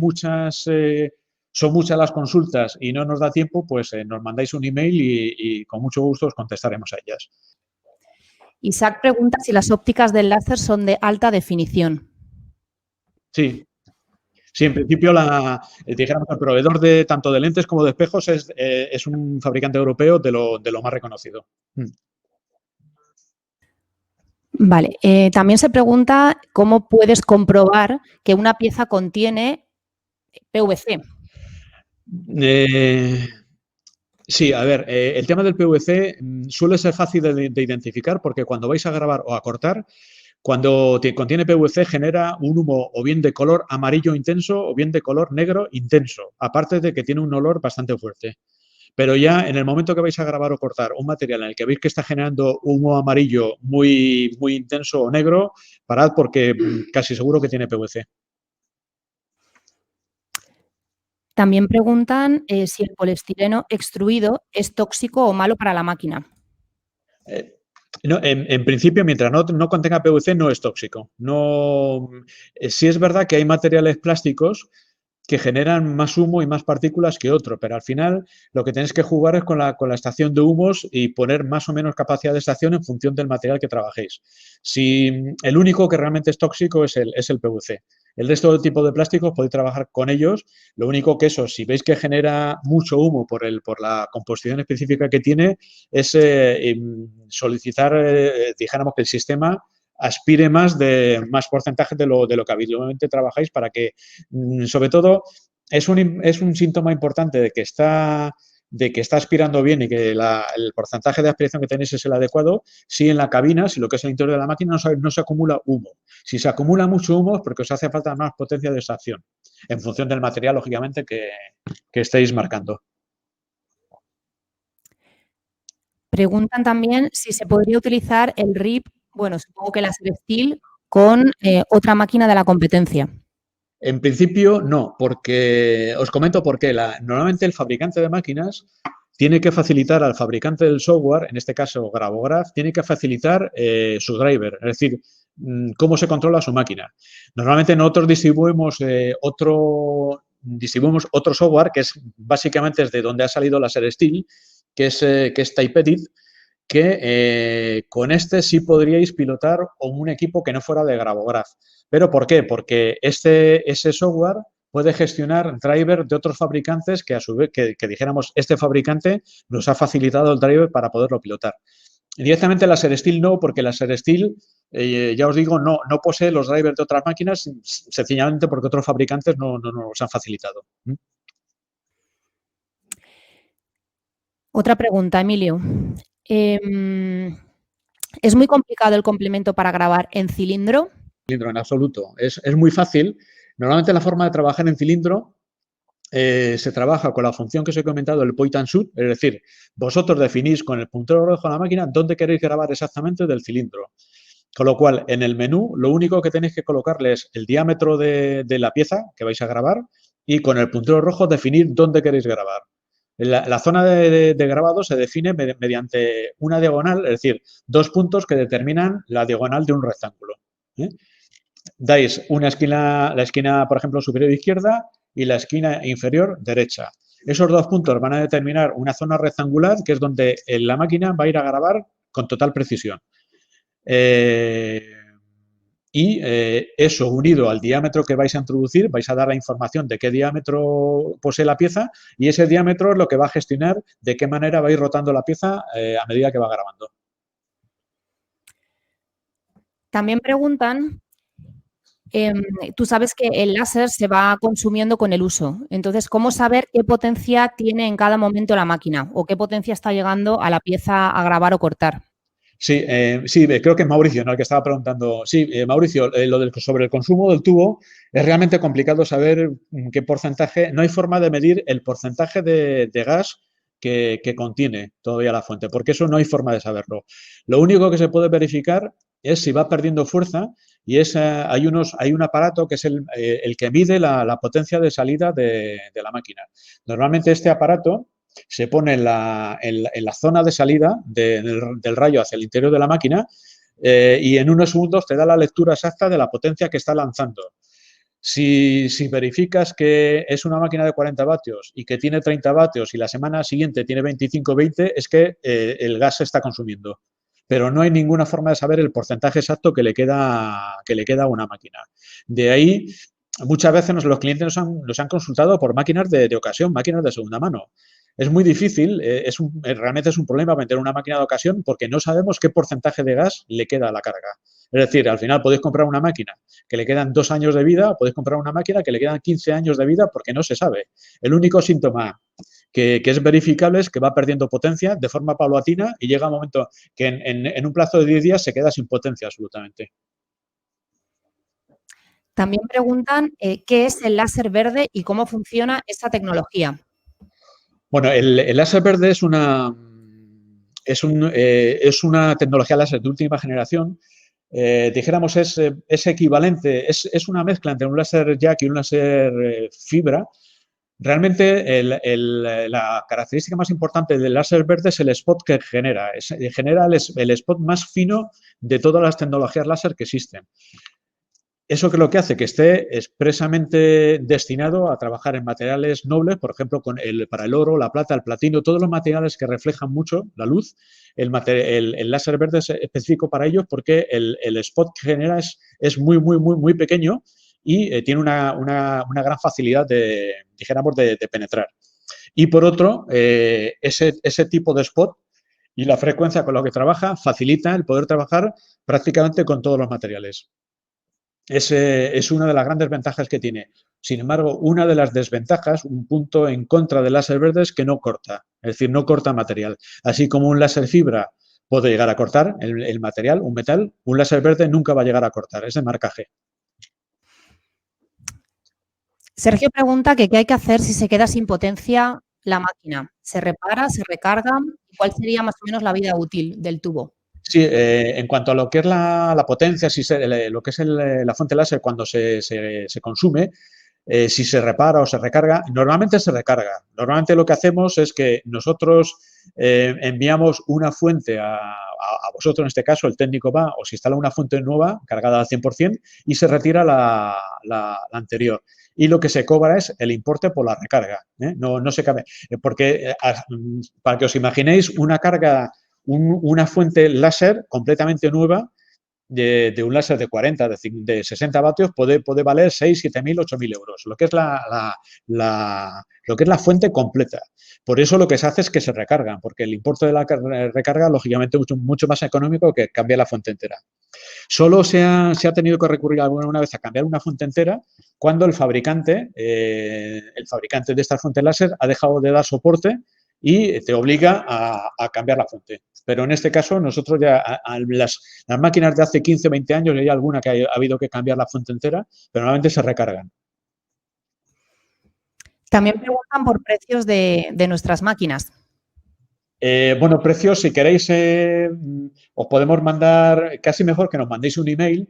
son muchas las consultas y no nos da tiempo, pues nos mandáis un email y con mucho gusto os contestaremos a ellas. Isaac pregunta si las ópticas del láser son de alta definición. Sí. Sí, en principio, dijéramos, el proveedor de tanto de lentes como de espejos es un fabricante europeo de lo más reconocido. Vale. También se pregunta cómo puedes comprobar que una pieza contiene PVC. Sí, a ver, el tema del PVC suele ser fácil de identificar porque cuando vais a grabar o a cortar, cuando contiene PVC genera un humo o bien de color amarillo intenso o bien de color negro intenso, aparte de que tiene un olor bastante fuerte. Pero ya en el momento que vais a grabar o cortar un material en el que veis que está generando humo amarillo muy, muy intenso o negro, parad porque casi seguro que tiene PVC. También preguntan si el poliestireno extruido es tóxico o malo para la máquina. No, en principio, mientras no contenga PVC, no es tóxico. No, sí es verdad que hay materiales plásticos que generan más humo y más partículas que otro, pero al final lo que tenéis que jugar es con la estación de humos y poner más o menos capacidad de estación en función del material que trabajéis. Si el único que realmente es tóxico es el PVC. El resto del tipo de plásticos podéis trabajar con ellos. Lo único que eso, si veis que genera mucho humo por la composición específica que tiene, es solicitar, dijéramos, que el sistema aspire más porcentaje de lo que habitualmente trabajáis para que, sobre todo, es un síntoma importante de que está aspirando bien y que el porcentaje de aspiración que tenéis es el adecuado, si en la cabina, si lo que es el interior de la máquina, no se acumula humo. Si se acumula mucho humo es porque os hace falta más potencia de extracción, en función del material, lógicamente, que estéis marcando. Preguntan también si se podría utilizar el RIP, bueno, supongo que la Celestil, con otra máquina de la competencia. En principio, no, porque os comento por qué. Normalmente el fabricante de máquinas tiene que facilitar al fabricante del software, en este caso Grabograph, tiene que facilitar su driver, es decir, cómo se controla su máquina. Normalmente nosotros distribuimos otro software que es básicamente desde donde ha salido la Celestil, que es TypeEdit, que con este sí podríais pilotar un equipo que no fuera de Grabograph. ¿Pero por qué? Porque ese software puede gestionar drivers de otros fabricantes que a su vez, que dijéramos, este fabricante nos ha facilitado el driver para poderlo pilotar. Directamente la Celestil no, porque la Celestil, ya os digo, no posee los drivers de otras máquinas, sencillamente porque otros fabricantes no nos han facilitado. Otra pregunta, Emilio. ¿Es muy complicado el complemento para grabar en cilindro? Cilindro, en absoluto. Es muy fácil. Normalmente la forma de trabajar en cilindro se trabaja con la función que os he comentado, el point and shoot, es decir, vosotros definís con el puntero rojo de la máquina dónde queréis grabar exactamente del cilindro. Con lo cual, en el menú, lo único que tenéis que colocarle es el diámetro de la pieza que vais a grabar y con el puntero rojo definir dónde queréis grabar. La zona de grabado se define mediante una diagonal, es decir, 2 puntos que determinan la diagonal de un rectángulo. Dais la esquina, por ejemplo, superior izquierda y la esquina inferior derecha. Esos 2 puntos van a determinar una zona rectangular, que es donde la máquina va a ir a grabar con total precisión. Eso unido al diámetro que vais a introducir, vais a dar la información de qué diámetro posee la pieza y ese diámetro es lo que va a gestionar de qué manera va a ir rotando la pieza a medida que va grabando. También preguntan, tú sabes que el láser se va consumiendo con el uso. Entonces, ¿cómo saber qué potencia tiene en cada momento la máquina o qué potencia está llegando a la pieza a grabar o cortar? Sí, creo que es Mauricio, ¿no?, el que estaba preguntando. Sí, Mauricio, sobre el consumo del tubo, es realmente complicado saber qué porcentaje, no hay forma de medir el porcentaje de gas que contiene todavía la fuente, porque eso no hay forma de saberlo. Lo único que se puede verificar es si va perdiendo fuerza y hay un aparato que es el que mide la potencia de salida de la máquina. Normalmente este aparato se pone en la zona de salida del rayo hacia el interior de la máquina y en unos segundos te da la lectura exacta de la potencia que está lanzando. Si verificas que es una máquina de 40 vatios y que tiene 30 vatios y la semana siguiente tiene 25 o 20, es que el gas se está consumiendo. Pero no hay ninguna forma de saber el porcentaje exacto que le queda a una máquina. De ahí, muchas veces los clientes nos han consultado por máquinas de ocasión, máquinas de segunda mano. Es muy difícil, realmente es un problema vender una máquina de ocasión porque no sabemos qué porcentaje de gas le queda a la carga. Es decir, al final podéis comprar una máquina que le quedan 2 años de vida o podéis comprar una máquina que le quedan 15 años de vida porque no se sabe. El único síntoma que es verificable es que va perdiendo potencia de forma paulatina y llega un momento que en un plazo de 10 días se queda sin potencia absolutamente. También preguntan qué es el láser verde y cómo funciona esta tecnología. Bueno, el láser verde es una tecnología láser de última generación. Dijéramos, es equivalente, es una mezcla entre un láser jack y un láser fibra. Realmente la característica más importante del láser verde es el spot que genera. Genera el spot más fino de todas las tecnologías láser que existen. Eso que lo que hace que esté expresamente destinado a trabajar en materiales nobles, por ejemplo, para el oro, la plata, el platino, todos los materiales que reflejan mucho la luz. El láser verde es específico para ellos porque el spot que genera es muy, muy, muy, muy pequeño y tiene una gran facilidad dijéramos, de penetrar. Y por otro, ese tipo de spot y la frecuencia con la que trabaja facilita el poder trabajar prácticamente con todos los materiales. Es una de las grandes ventajas que tiene. Sin embargo, una de las desventajas, un punto en contra del láser verde es que no corta, es decir, no corta material. Así como un láser fibra puede llegar a cortar el material, un metal, un láser verde nunca va a llegar a cortar, es de marcaje. Sergio pregunta que qué hay que hacer si se queda sin potencia la máquina. ¿Se repara, se recarga? ¿Cuál sería más o menos la vida útil del tubo? Sí, en cuanto a lo que es la potencia, lo que es la fuente láser cuando se consume, si se repara o se recarga, normalmente se recarga. Normalmente lo que hacemos es que nosotros enviamos una fuente a vosotros, en este caso el técnico va, os instala una fuente nueva cargada al 100% y se retira la anterior. Y lo que se cobra es el importe por la recarga. No se cambia. Porque, para que os imaginéis, una carga, una fuente láser completamente nueva de un láser de 40, de 60 vatios puede valer 6, 7.000, 8.000 euros, lo que es la fuente completa. Por eso lo que se hace es que se recargan, porque el importe de la recarga, lógicamente, es mucho más económico que cambiar la fuente entera. Solo se ha tenido que recurrir alguna vez a cambiar una fuente entera cuando el fabricante de esta fuente láser ha dejado de dar soporte y te obliga a cambiar la fuente. Pero en este caso, nosotros ya, las máquinas de hace 15 o 20 años, hay alguna que ha habido que cambiar la fuente entera, pero normalmente se recargan. También preguntan por precios de nuestras máquinas. Bueno, precios, si queréis, os podemos mandar, casi mejor que nos mandéis un email.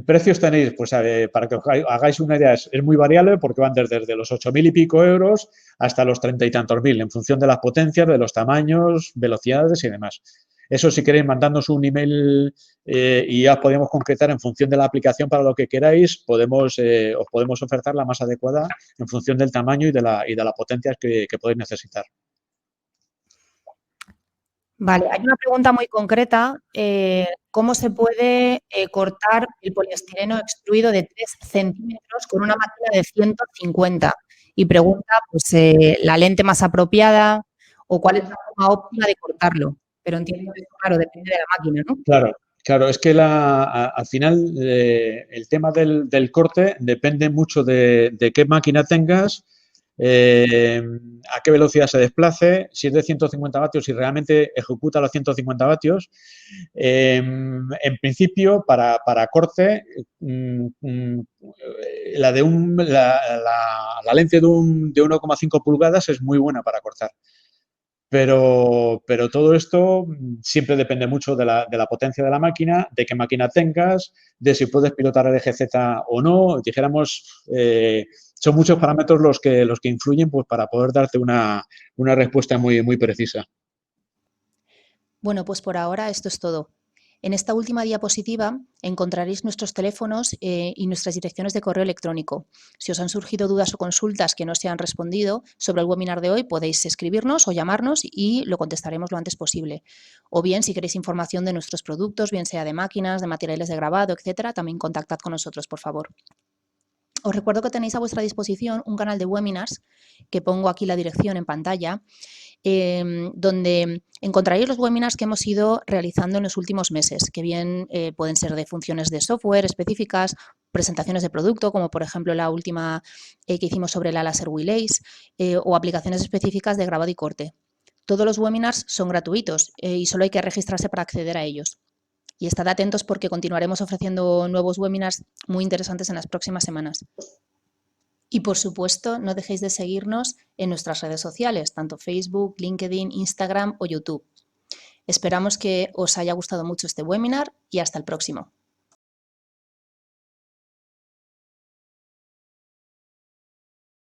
Precios tenéis, pues para que os hagáis una idea, es muy variable porque van desde los 8.000 y pico euros hasta los 30 y tantos mil, en función de las potencias, de los tamaños, velocidades y demás. Eso, si queréis, mandadnos un email y ya os podemos concretar en función de la aplicación para lo que queráis, os podemos ofertar la más adecuada en función del tamaño y de la potencia que podéis necesitar. Vale, hay una pregunta muy concreta. ¿Cómo se puede cortar el poliestireno extruido de 3 centímetros con una máquina de 150? Y pregunta pues, la lente más apropiada o cuál es la forma óptima de cortarlo. Pero entiendo que, claro, depende de la máquina, ¿no? Claro, es que al final el tema del corte depende mucho de qué máquina tengas, a qué velocidad se desplace, si es de 150 vatios, si realmente ejecuta los 150 vatios. En principio, para corte, la lente de 1,5 pulgadas es muy buena para cortar. Pero todo esto siempre depende mucho de la potencia de la máquina, de qué máquina tengas, de si puedes pilotar el eje Z o no. Dijéramos, son muchos parámetros los que influyen pues, para poder darte una respuesta muy, muy precisa. Bueno, pues por ahora esto es todo. En esta última diapositiva encontraréis nuestros teléfonos y nuestras direcciones de correo electrónico. Si os han surgido dudas o consultas que no se han respondido sobre el webinar de hoy, podéis escribirnos o llamarnos y lo contestaremos lo antes posible. O bien, si queréis información de nuestros productos, bien sea de máquinas, de materiales de grabado, etcétera, también contactad con nosotros, por favor. Os recuerdo que tenéis a vuestra disposición un canal de webinars, que pongo aquí la dirección en pantalla, donde encontraréis los webinars que hemos ido realizando en los últimos meses, que bien pueden ser de funciones de software específicas, presentaciones de producto, como por ejemplo la última que hicimos sobre la láser Wheelace, o aplicaciones específicas de grabado y corte. Todos los webinars son gratuitos y solo hay que registrarse para acceder a ellos. Y estad atentos porque continuaremos ofreciendo nuevos webinars muy interesantes en las próximas semanas. Y, por supuesto, no dejéis de seguirnos en nuestras redes sociales, tanto Facebook, LinkedIn, Instagram o YouTube. Esperamos que os haya gustado mucho este webinar y hasta el próximo.